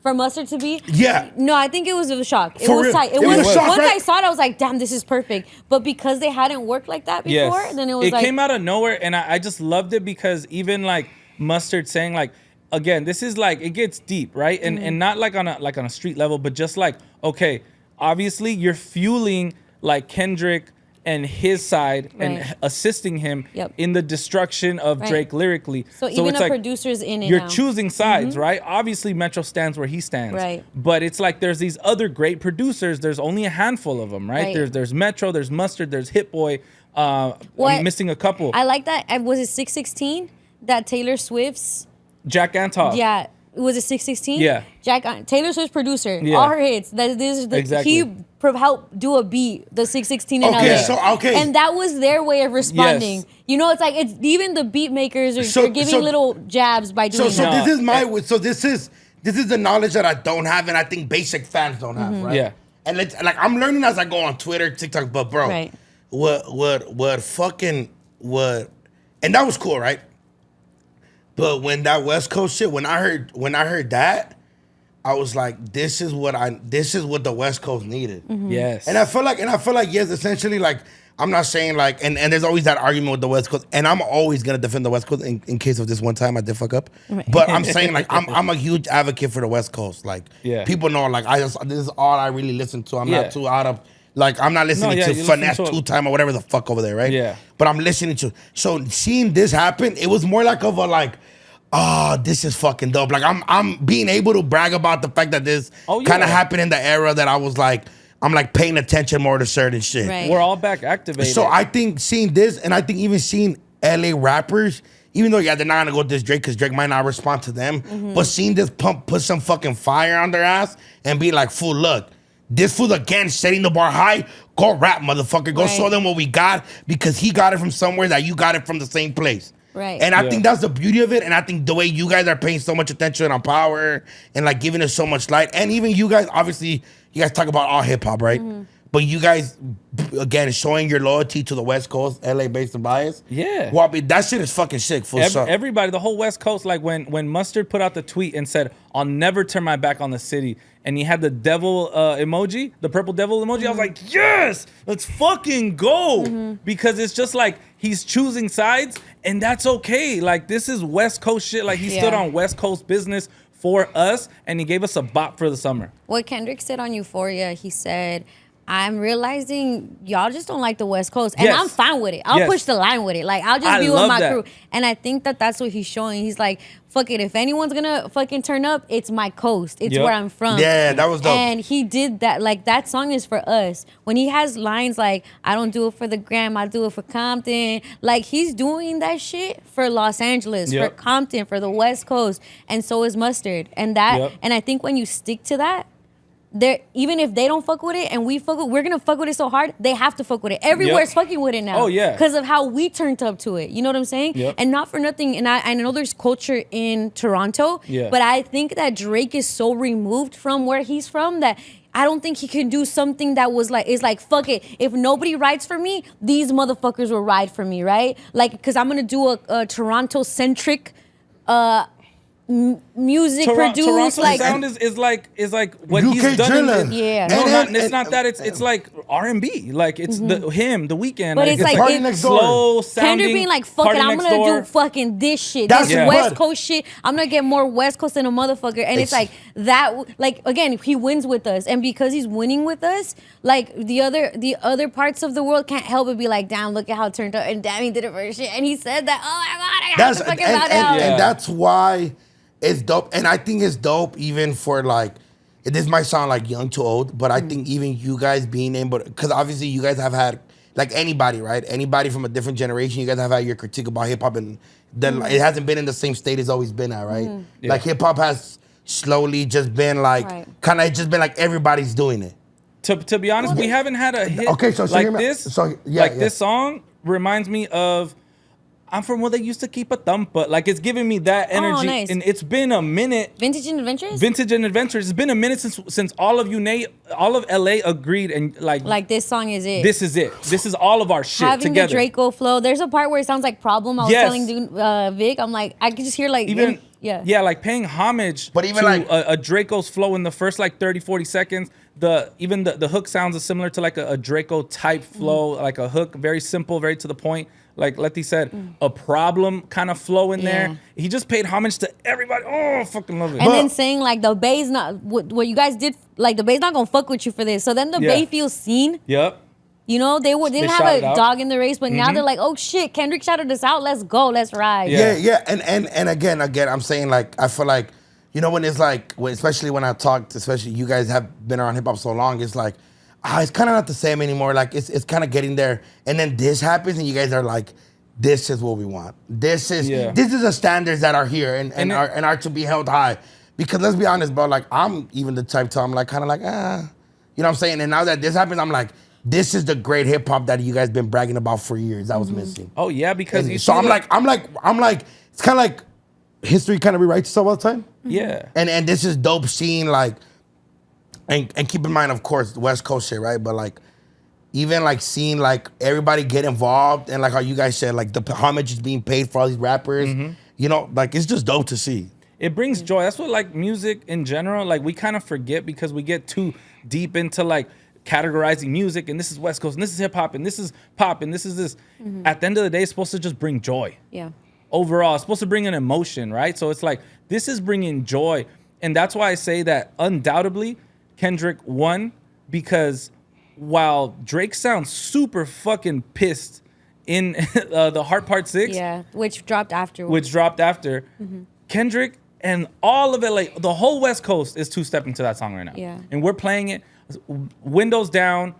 For mustard to be? Yeah. No, I think it was a shock. It For was real? tight. It was a shock, Once right? I saw it, I was like, damn, this is perfect. But because they hadn't worked like that before, Yes. then it was like came out of nowhere, and I just loved it because even like Mustard saying like again, this is like, it gets deep, right? And not like on a street level, but just like, okay, obviously you're fueling like Kendrick and his side and assisting him in the destruction of Drake lyrically. So even it's a like producer's in it you're now. choosing sides, right? Obviously Metro stands where he stands. Right. But it's like there's these other great producers. There's only a handful of them, right? There's Metro, there's Mustard, there's Hit Boy. I'm missing a couple. I like that. Was it 616? That Taylor Swift's... Jack Antoff. Yeah. Was it 616? Yeah. Taylor Swift's producer. Yeah. All her hits. He helped do a beat, the 616 in LA. And that was their way of responding. Yes. You know, it's like it's even the beat makers are giving little jabs by doing that. This is the knowledge that I don't have, and I think basic fans don't have, right? Yeah. And I'm learning as I go on Twitter, TikTok, but bro, what fucking and that was cool, right? But when that West Coast shit, when I heard that, I was like, this is what the West Coast needed. Yes. And I feel like yes, essentially, like, I'm not saying like, and there's always that argument with the West Coast, and I'm always gonna defend the West Coast in case of this one time I did fuck up. Right. But I'm saying like I'm a huge advocate for the West Coast. Like people know like this is all I really listen to. I'm not too out of like I'm not listening to Finesse 2 Time or whatever the fuck over there, right? Yeah. But I'm listening to seeing this happen, it was more like of a like, oh, this is fucking dope. Like I'm being able to brag about the fact that this kind of happened in the era that I was like, I'm like paying attention more to certain shit. Right. We're all back activated. So I think seeing this, and I think even seeing LA rappers, even though they're not gonna go with this Drake because Drake might not respond to them, but seeing this put some fucking fire on their ass and be like, fool, look, this fool again setting the bar high. Go rap, motherfucker. Go show them what we got because he got it from somewhere that you got it from the same place. Right. And I think that's the beauty of it. And I think the way you guys are paying so much attention on Power and like giving it so much light. And even you guys, obviously, you guys talk about all hip hop, right? But you guys, again, showing your loyalty to the West Coast, LA based and bias. Yeah. Well, I mean, that shit is fucking sick. Everybody, the whole West Coast, like when Mustard put out the tweet and said, I'll never turn my back on the city. And he had the devil emoji, the purple devil emoji. I was like, yes, let's fucking go. Because it's just like he's choosing sides and that's okay. Like this is West Coast shit. Like he stood on West Coast business for us and he gave us a bop for the summer. What Kendrick said on Euphoria, he said, I'm realizing y'all just don't like the West Coast. And I'm fine with it. I'll push the line with it. Like, I'll just be with my crew. And I think that that's what he's showing. He's like, fuck it. If anyone's gonna fucking turn up, it's my coast. It's where I'm from. Yeah, that was dope. And he did that. Like, that song is for us. When he has lines like, I don't do it for the gram, I do it for Compton. Like, he's doing that shit for Los Angeles, for Compton, for the West Coast. And so is Mustard. And that, and I think when you stick to that, even if they don't fuck with it and we fuck with, we're gonna fuck with it so hard, they have to fuck with it. Everywhere's fucking with it now. Oh yeah. Because of how we turned up to it. You know what I'm saying? And not for nothing, and I know there's culture in Toronto, but I think that Drake is so removed from where he's from that I don't think he can do something that was like, is like, fuck it. If nobody rides for me, these motherfuckers will ride for me, right? Like, because I'm gonna do a Toronto-centric music produced Toronto like sound is like what UK he's done. drilling. It's not that. It's like R&B. Like it's the Weeknd. But it's like it's slow sounding. Kendrick being like, fuck it, I'm gonna do fucking this shit. That's this West Coast shit. I'm gonna get more West Coast than a motherfucker. And it's like that. Like again, he wins with us, and because he's winning with us, like the other parts of the world can't help but be like, damn, look at how turned up, and damn, he did it for shit, and he said that. Oh my god, I have to fucking bow down. And that's why. It's dope, and I think it's dope even for like, this might sound like young to old, but I think even you guys being able to, because obviously you guys have had, like anybody, right? Anybody from a different generation, you guys have had your critique about hip hop, and then it hasn't been in the same state it's always been at, right? Like hip hop has slowly just been like, kind of just been like everybody's doing it. To be honest, we haven't had a hit like this. This song reminds me of, I'm from where they used to keep a thump, but like it's giving me that energy, and it's been a minute. Vintage and Adventures. It's been a minute since all of LA agreed and like this song is it. This is it. This is all of our shit having together. The Draco flow. There's a part where it sounds like Problem. I was telling Vic, I'm like, I could just hear like like paying homage to a Draco's flow in the first like 30, 40 seconds. even the hook sounds is similar to like a Draco type flow, like a hook, very simple, very to the point. Like Letty said, a problem kind of flow in there. He just paid homage to everybody. Oh, I fucking love it. And then saying like the Bay's not what you guys did. Like the Bay's not gonna fuck with you for this. So then the Bay feels seen. Yep. You know, they didn't have a dog in the race, but now they're like, oh shit, Kendrick shouted us out. Let's go, let's ride. Yeah. And again, I'm saying like I feel like, you know, when it's like, especially when I talked, especially you guys have been around hip hop so long, it's like, it's kind of not the same anymore. Like it's kind of getting there, and then this happens, and you guys are like, "This is what we want. This is the standards that are here and are to be held high." Because let's be honest, bro. Like I'm even the type to I'm like kind of like you know what I'm saying. And now that this happens, I'm like, this is the great hip hop that you guys been bragging about for years. That was missing. Oh yeah, because so I'm like, it's kind of like history kind of rewrites itself all the time. Yeah. And this is dope seeing like. And keep in mind, of course, the West Coast shit, right? But like, even like seeing like everybody get involved and like how you guys said, like the homage is being paid for all these rappers, you know, like it's just dope to see. It brings joy. That's what like music in general, like we kind of forget because we get too deep into like categorizing music and this is West Coast and this is hip hop and this is pop and this is this. At the end of the day, it's supposed to just bring joy. Yeah. Overall, it's supposed to bring an emotion, right? So it's like, this is bringing joy. And that's why I say that undoubtedly, Kendrick won, because while Drake sounds super fucking pissed in the Heart Part 6, which dropped after, Kendrick and all of it, like the whole West Coast is two-stepping to that song right now. And we're playing it, windows down,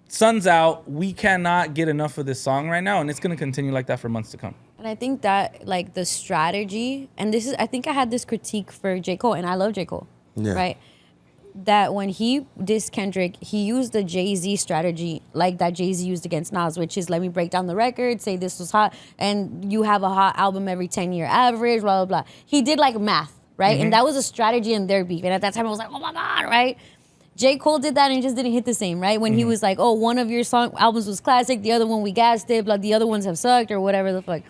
sun's out. We cannot get enough of this song right now, and it's gonna continue like that for months to come. And I think that like the strategy, and this is, I think I had this critique for J. Cole, and I love J. Cole, right? That when he dissed Kendrick, he used the Jay-Z strategy like that Jay-Z used against Nas, which is let me break down the record, say this was hot, and you have a hot album every 10-year average, blah, blah, blah. He did like math, right? And that was a strategy in their beef. And at that time, I was like, oh my God, right? J. Cole did that and it just didn't hit the same, right? When he was like, oh, one of your albums was classic, the other one we gassed it, blah, the other ones have sucked or whatever the fuck.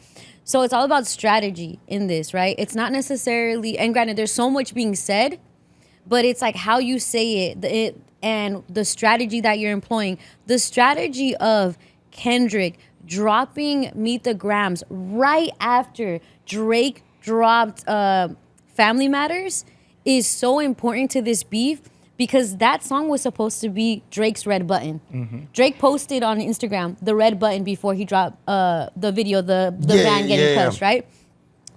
So it's all about strategy in this, right? It's not necessarily, and granted, there's so much being said, but it's like how you say it and the strategy that you're employing. The strategy of Kendrick dropping Meet the Grams right after Drake dropped Family Matters is so important to this beef because that song was supposed to be Drake's Red Button. Drake posted on Instagram the red button before he dropped the video, the van getting pushed, right?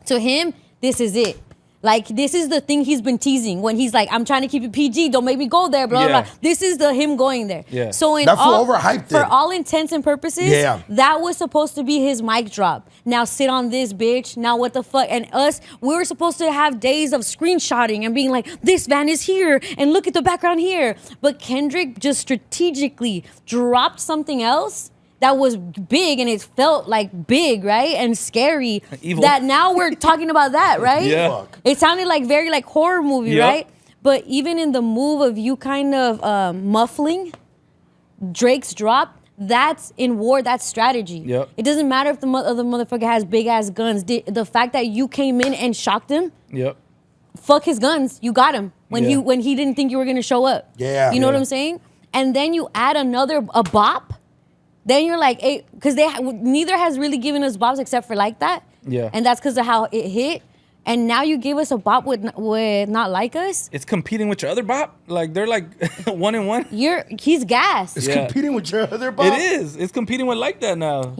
To him, this is it. Like, this is the thing he's been teasing when he's like, I'm trying to keep it PG, don't make me go there, blah, blah, blah. This is him going there. So for all intents and purposes, that was supposed to be his mic drop. Now sit on this, bitch. Now what the fuck? And we were supposed to have days of screenshotting and being like, this van is here, and look at the background here. But Kendrick just strategically dropped something else that was big and it felt like big, right? And scary. Evil. That now we're talking about that, right? It sounded like very like horror movie, right? But even in the move of you kind of muffling Drake's drop, that's in war, that's strategy. It doesn't matter if the other motherfucker has big ass guns. The fact that you came in and shocked him, fuck his guns, you got him when he didn't think you were gonna show up. You know what I'm saying? And then you add a bop. Then you're like, hey, because neither has really given us bops except for Like That. And that's because of how it hit. And now you give us a bop with Not Like Us. It's competing with your other bop. Like, they're like 1 and 1. He's gassed. It's competing with your other bop. It is. It's competing with Like That now.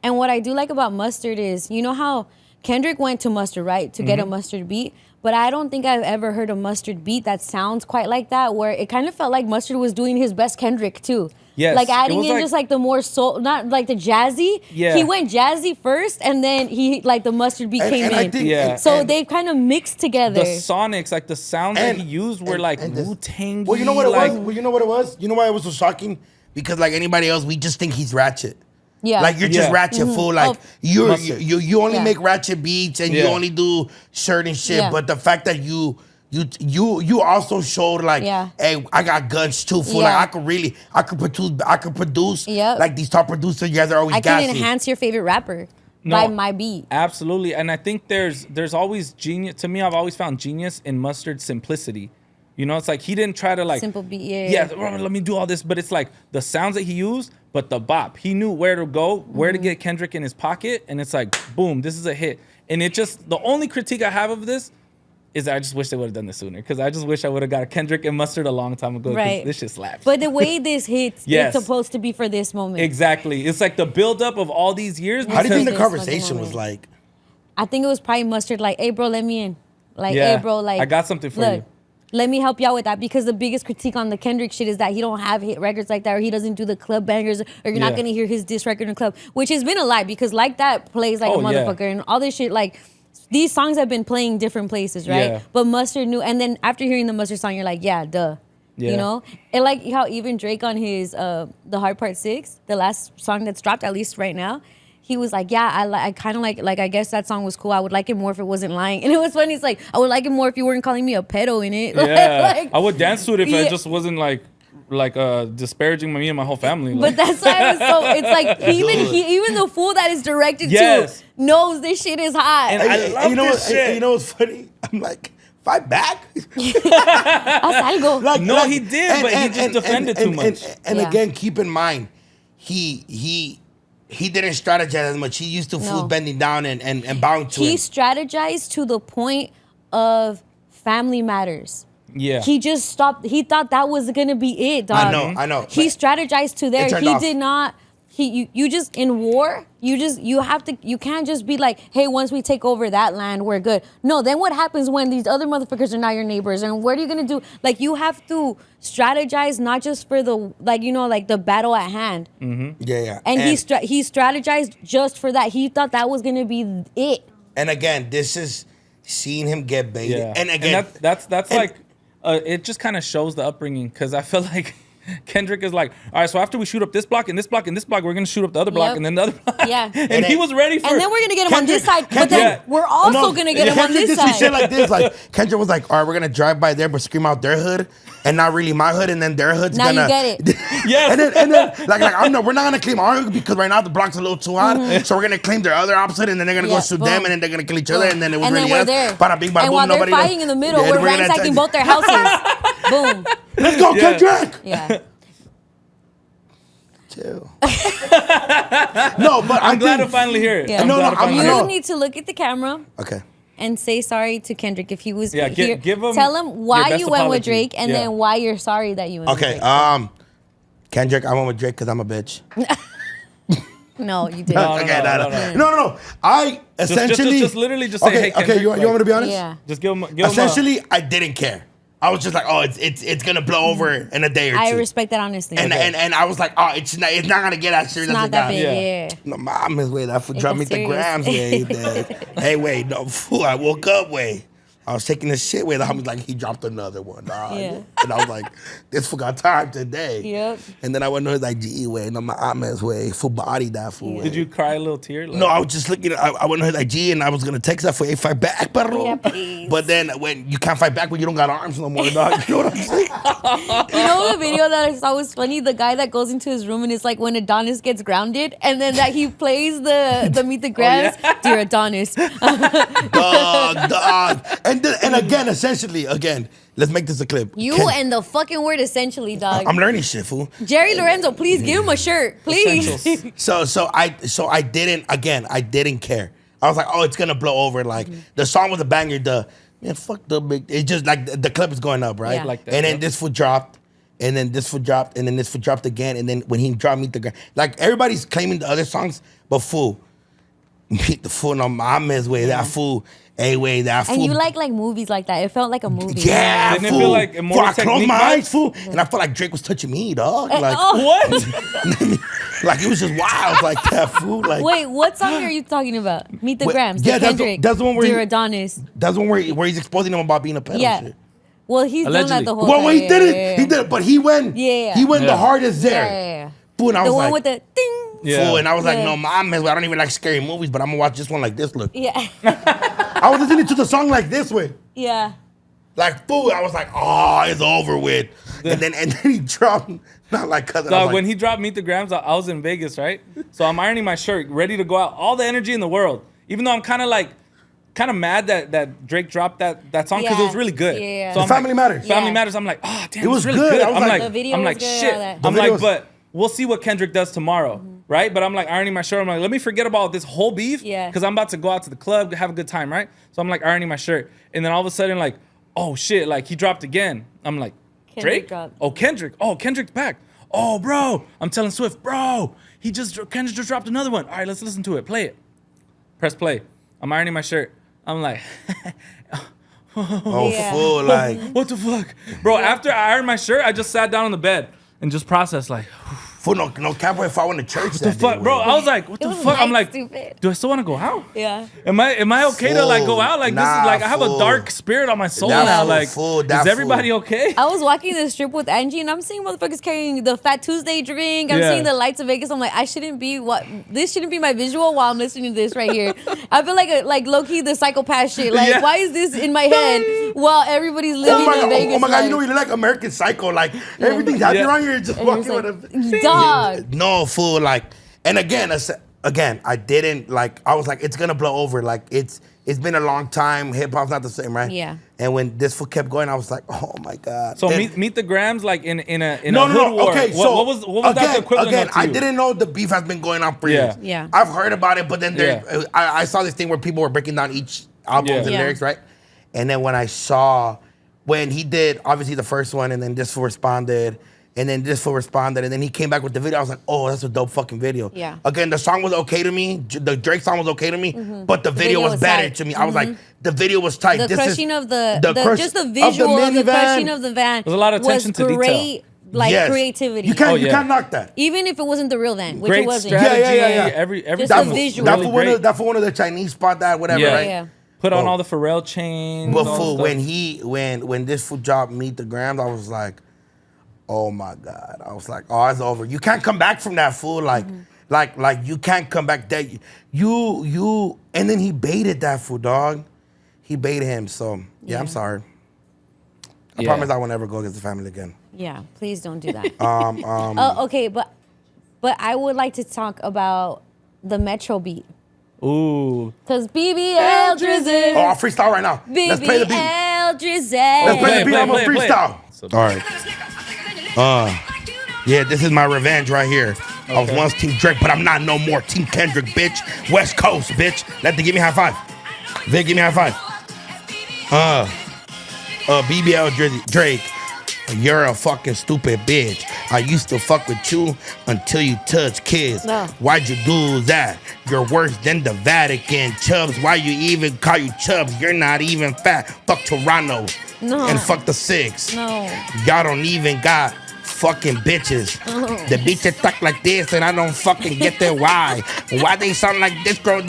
And what I do like about Mustard is, you know how Kendrick went to Mustard, right? To get a Mustard beat. But I don't think I've ever heard a Mustard beat that sounds quite like that, where it kind of felt like Mustard was doing his best Kendrick too. Like adding in just like the more soul, not like the jazzy. He went jazzy first, and then he like the Mustard beat came in. So they kind of mixed together. The sonics, like the sounds that he used, were like Wu-Tang. Well, you know what it was. Well, you know what it was. You know why it was so shocking? Because like anybody else, we just think he's ratchet. Like you're just ratchet fool. Like you only make ratchet beats and you only do certain shit. But the fact that you also showed like, hey, I got guns too, fool. Like I could produce like these top producers. You guys are always gassy. I can enhance your favorite rapper by my beat. Absolutely. And I think there's always genius. To me, I've always found genius in Mustard's simplicity. You know, it's like he didn't try to like Simple beat, yeah, let me do all this, but it's like the sounds that he used, but the bop. He knew where to go, where to get Kendrick in his pocket, and it's like, boom, this is a hit. And it just, the only critique I have of this is I just wish they would have done this sooner, because I just wish I would have got Kendrick and Mustard a long time ago. Right. This shit slaps. But the way this hits, Yes. it's supposed to be for this moment. Exactly. It's like the buildup of all these years. How do you think the This conversation fucking was like? I think it was probably Mustard like, hey, bro, let me in. Like, Yeah, hey, bro, like. I got something for look, you. Let me help you out with that, because the biggest critique on the Kendrick shit is that he don't have hit records like that, or he doesn't do the club bangers, or you're not Yeah. gonna hear his diss record in the club, which has been a lie, because like that plays like Oh, a yeah. motherfucker, and all this shit, like these songs have been playing different places, right? Yeah. But Mustard knew, and then after hearing the Mustard song, you're like, yeah, duh. Yeah. You know? And like how even Drake on his The Hard Part 6, the last song that's dropped, at least right now, he was like, yeah, I kind of like, I guess that song was cool. I would like it more if it wasn't lying. And it was funny. It's like, I would like it more if you weren't calling me a pedo in it. Yeah. Like, I would dance to it if Yeah. it just wasn't like disparaging me and my whole family. but Like, that's why it was so, it's like, even the fool that is directed Yes. to knows this shit is hot. And I love you know this shit. You know what's funny? I'm like, fight back. Haz algo. No, he did, but he just defended too much. And Yeah. again, keep in mind, he didn't strategize as much. He used to No. fool bending down and bowing to He him. strategized to the point of family matters. Yeah. He just stopped. He thought that was gonna be it, dog. I know. He But strategized to there. it turned He off. did not. You just in war. You can't just be like, hey, once we take over that land, we're good. No, then what happens when these other motherfuckers are not your neighbors? And what are you gonna do? Like, you have to strategize not just for the the battle at hand. Yeah. And he strategized just for that. He thought that was gonna be it. And again, this is seeing him get baited. Yeah. And again, that's and- like, it just kind of shows the upbringing, because I feel like Kendrick is like, all right, so after we shoot up this block and this block and this block, we're gonna shoot up the other block Yep. and then the other block. Yeah. and he was ready for. And then we're gonna get him on this Kendrick- side, but then Kendrick- we're also gonna get him on Kendrick this did some side. shit like this. Like Kendrick was like, all right, we're gonna drive by there, but scream out their hood, and not really my hood, and then their hood's Now you gonna. get it. Yes. and then like I'm no, we're not gonna claim our hood because right now the block's a little too hot, so we're gonna claim their other opposite, and then they're gonna Yeah, go shoot boom. them, and then they're gonna kill each other, and then it was And then really we're us. there. Bada bing, bada And boom, while they're nobody fighting in the middle, Yeah, we're gonna ransacking attack- both their houses. Boom. Let's go, Yeah. Kendrick. Yeah. Chill. No, but I'm glad to think- finally hear it. Yeah. I'm No, glad no, to finally I You hear know. it. need to look at the camera Okay. and say sorry to Kendrick if he was Yeah, here. give him Tell him your why best you went with apology. Drake, and Yeah. then why you're sorry that you went Okay. with Drake. Kendrick, I went with Drake because I'm a bitch. No, you didn't. No, Okay, no. no. I essentially just literally just say, okay, hey, okay. Kendrick, You want me to be honest? Yeah. Just give him. Essentially, I didn't care. I was just like, oh, it's gonna blow over in a day or two. I respect that honestly. and I was like, oh, it's not gonna get as serious It's as not it that got. big. Yeah. Yeah. No, mom is way that for It drop got me the serious. grams way. Hey, wait, no fool. I woke up way. I was taking this shit way. The homie's like, he dropped another one. Yeah. And I was like, this fool got time today. Yep. And then I went to his IG way, no, my Ahmed's way, full body that fool. Did you cry a little tear? Like, No, I was just looking. I went to his IG and I was gonna text that for, hey, fight back, perro. Yeah, please. But then when you can't fight back when you don't got arms no more, dog. You know what I'm saying? You know the video that I saw was funny? The guy that goes into his room and it's like when Adonis gets grounded, and then that he plays the Meet the Grams. Dear Adonis. dog. And again, essentially, let's make this a clip. You and the fucking word essentially, dog. I'm learning shit, fool. Jerry Lorenzo, please give him a shirt. Please. Essentials. So I didn't care. I was like, oh, it's gonna blow over. Like the song was a banger. Fuck the big. It's just like the clip is going up, right? Yeah. Like that, and then yeah. this foot dropped, and then this foot dropped, and then this foot dropped again, and then when he dropped Meet the Ground, like everybody's claiming the other songs, but fool, Meet the Fool on my man's way. That fool, way that fool. And you like movies like that. It felt like a movie. Yeah, Didn't it fool. feel like more Fool, I closed technique my vibes? eyes, fool, and I felt like Drake was touching me, dog. Like, Oh. What? like it was just wild, like that, fool. Like, Wait, what song are you talking about? Meet the Wait, Grams. yeah, the that's the- Kendrick. that's the one where Dear he- Adonis. that's the one where he's exposing him about being a pedo. Yeah. Shit. Well, he's done Allegedly. that the whole Well, time. he did it. Yeah. He did it, but he went. Yeah. He went Yeah. the hardest there. Yeah. Fool, and I The was one like, with the ding. Yeah. fool, and I was like, Yeah. no, mom, I don't even like scary movies, but I'm gonna watch this one like this. Look, Yeah. I was listening to the song like this way. Yeah. Like, fool, I was like, oh, it's over with. And then he dropped, not like cousin. Dog, when he dropped Meet the Grams, I was in Vegas, right? So I'm ironing my shirt, ready to go out. All the energy in the world. Even though I'm kind of like, kind of mad that Drake dropped that song because it was really good. Yeah. So Family Matters. Family Matters. I'm like, oh damn, It was really good. good. I was I'm like- like, The video I'm was like, good, shit. all that. The I'm video like, was- but we'll see what Kendrick does tomorrow, right? But I'm like ironing my shirt. I'm like, let me forget about this whole beef, Yeah. because I'm about to go out to the club, have a good time, right? So I'm like ironing my shirt, and then all of a sudden, like, oh shit, like he dropped again. I'm like, Kendrick Drake? dropped. Oh, Kendrick. Oh, Kendrick's back. Oh, bro. I'm telling Swift, bro. Kendrick just dropped another one. All right, let's listen to it. Play it. Press play. I'm ironing my shirt. I'm like, Oh, Yeah. fool, like. what the fuck? Bro, after I ironed my shirt, I just sat down on the bed and just processed like, Fool, no cowboy if I went to church the that fuck, day, bro. I was like, what It the was fuck? I'm like like, stupid. do I still want to go out? Yeah. Am I okay to like go out? Like this Nah, is like I have fool. a dark spirit on my soul That now. fool, Like, fool, is that everybody fool. okay? I was walking the strip with Angie and I'm seeing motherfuckers carrying the Fat Tuesday drink. I'm Yeah. seeing the lights of Vegas. I'm like, this shouldn't be my visual while I'm listening to this right here. I feel like low key the psychopath shit. Like, Yeah. why is this in my head while everybody's Oh living my in god! Vegas? Oh my god! You life? know you look like American Psycho. Like everything's happening Yeah. around here. Just And walking you're with just a like, dog. No, fool. Like, and again, I didn't like. I was like, it's gonna blow over. Like, it's been a long time. Hip hop's not the same, right? Yeah. And when this fool kept going, I was like, oh my god. So And- meet the Grams like in a hood no. war. Okay, what was that the equivalent again, of to I you? didn't know the beef has been going on for Yeah. years. Yeah. I've heard about it, but then Yeah. I saw this thing where people were breaking down each albums Yeah. and Yeah. lyrics, right? And then when he did obviously the first one, and then this fool responded, and then this fool responded, and then he came back with the video. I was like, oh, that's a dope fucking video. Yeah. Again, the song was okay to me. The Drake song was okay to me, but the video was better tight. to me. I was like, the video was tight. The This crushing is of the just the of visual of the minivan. crushing of the van. There's a lot of attention was to detail. great, like Yes. creativity. You can't Oh, you yeah. can't knock that. Even if it wasn't the real van, which Great it wasn't. strategy. Yeah. Everything Just the was visual. That really for one great. of that for one of the Chinese spot that whatever, Yeah. right? Yeah. Put on Oh. all the Pharrell chains. But all fool, the when stuff. when this fool dropped Meet the Grams, I was like, oh my god. I was like, oh, it's over. You can't come back from that, fool. Like you can't come back. That you and then he baited that fool, dog. He baited him. So yeah. I'm sorry. I Yeah. promise I will never go against the family again. Yeah, please don't do that. Oh, okay, but I would like to talk about the Metro beat. Ooh. Cause BBL Drizzy. Oh, I'll freestyle right now. Let's play the beat. BBL Drizzy. Let's play the beat. I'm gonna play it. freestyle. All right. Yeah, this is my revenge right here. I was once Team Drake, but I'm not no more. Team Kendrick, bitch. West Coast, bitch. Letty, give me a high five. Vic, give me a high five. BBL Drake. You're a fucking stupid bitch. I used to fuck with you until you touch kids. No. Why'd you do that? You're worse than the Vatican. Chubbs, why you even call you Chubbs? You're not even fat. Fuck Toronto. No. And fuck the Six. No. Y'all don't even got fucking bitches. The bitches talk like this and I don't fucking get that why. Why they sound like this girl, nah.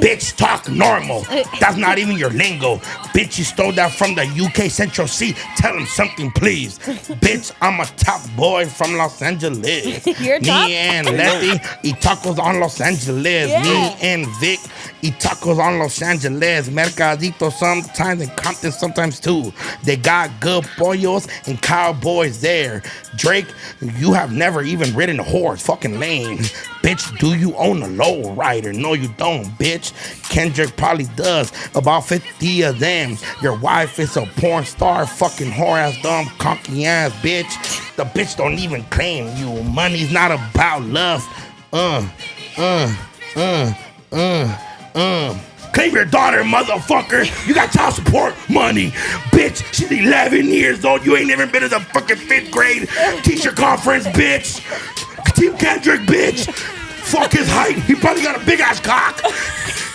Bitch talk normal. That's not even your lingo. Bitch, you stole that from the UK Central Sea. Tell him something, please. Bitch, I'm a top boy from Los Angeles. You're top? Me and Letty eat tacos on Los Angeles. Yeah. Me and Vic eat tacos on Los Angeles. Mercadito sometimes and Compton sometimes too. They got good pollos and cowboys there. Drake, you have never even ridden a horse. Fucking lame. Bitch, do you own a low rider? No, you don't, bitch. Kendrick probably does. About 50 of them. Your wife is a porn star. Fucking whore ass, dumb, conky ass bitch. The bitch don't even claim you. Money's not about love. Claim your daughter, motherfucker. You got child support money. Bitch, she's 11 years old. You ain't even been to the fucking 5th grade teacher conference, bitch. Team Kendrick, bitch. Fuck his height. He probably got a big ass cock.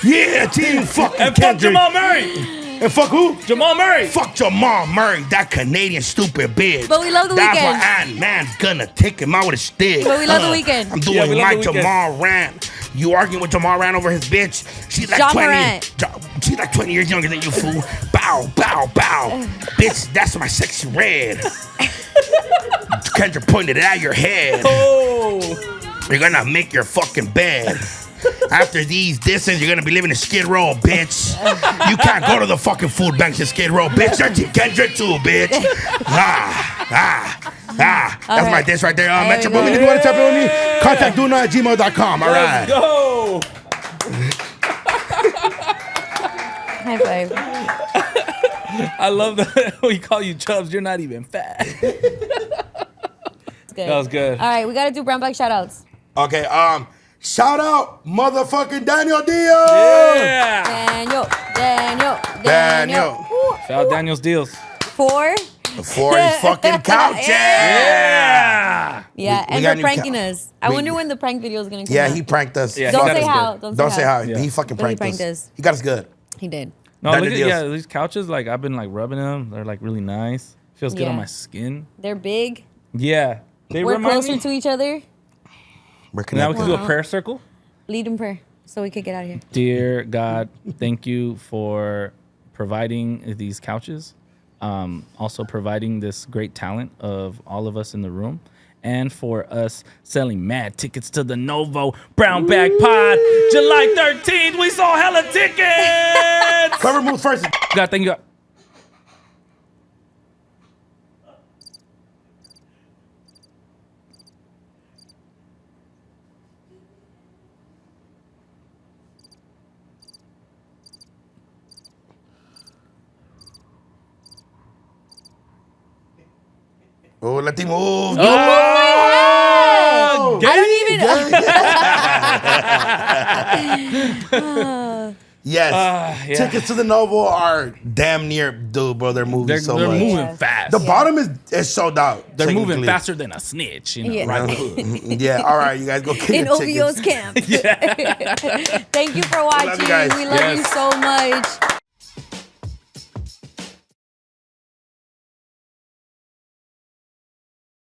Yeah, team fucking And fuck Kendrick. Jamal Murray. And fuck who? Jamal Murray. Fuck Jamal Murray, that Canadian stupid bitch. But we love The That's Weeknd. why Ant-Man's gonna take him out with a stick. But we love The Weeknd. I'm Yeah, doing we love my The Weeknd. Jamal rant. You arguing with Jamal Rant over his bitch? She's like John 20. Morant. She's like 20 years younger than you, fool. Bow, bow, bow. Bitch, that's my sexy red. Kendrick pointed it at your head. Oh. You're gonna make your fucking bed. After these disses, you're gonna be living in Skid Row, bitch. You can't go to the fucking food banks in Skid Row, bitch. You're Team Kendrick too, bitch. That's right. my diss right there. There Metro we go. Boomin, if you want to tap in with me, contact DoKnow@gmail.com. All right. Let's go. High five. I love that we call you Chubbs. You're not even fat. Good. That was good. All right, we gotta do brown bag shout outs. Okay, shout out motherfucking Daniel Diaz. Yeah. Daniel. Shout out Daniel's deals. For his fucking couches. Yeah. yeah, We and got they're new pranking us. I wonder when the prank video is gonna come Yeah, out. he pranked us. Yeah, Don't got say us how. good. Don't say how. Yeah. He fucking But he pranked pranked us. us. He got us good. He did. No, Daniel look at Diaz. these couches. Like I've been like rubbing them. They're like really nice. Feels good Yeah. on my skin. They're big. Yeah. They We're remind closer me. to each other. We're Now we connected. can do a prayer circle. Lead in prayer so we could get out of here. Dear God, thank you for providing these couches. Also providing this great talent of all of us in the room. And for us selling mad tickets to the Novo Brown Bag Pod. July 13th, we sold hella tickets. Whoever moves first. God, thank you. Oh, Letty move. Oh, I don't even. Yes. yeah. Tickets to the Novo are damn near, dude, bro. They're moving They're so much. moving fast. The bottom is sold out. They're moving technically. faster than a snitch. You know, Yeah. right? Hood. Yeah, all right, you guys go get In your OVO's tickets. camp. Thank you for watching. you guys. We love you Yes. so much.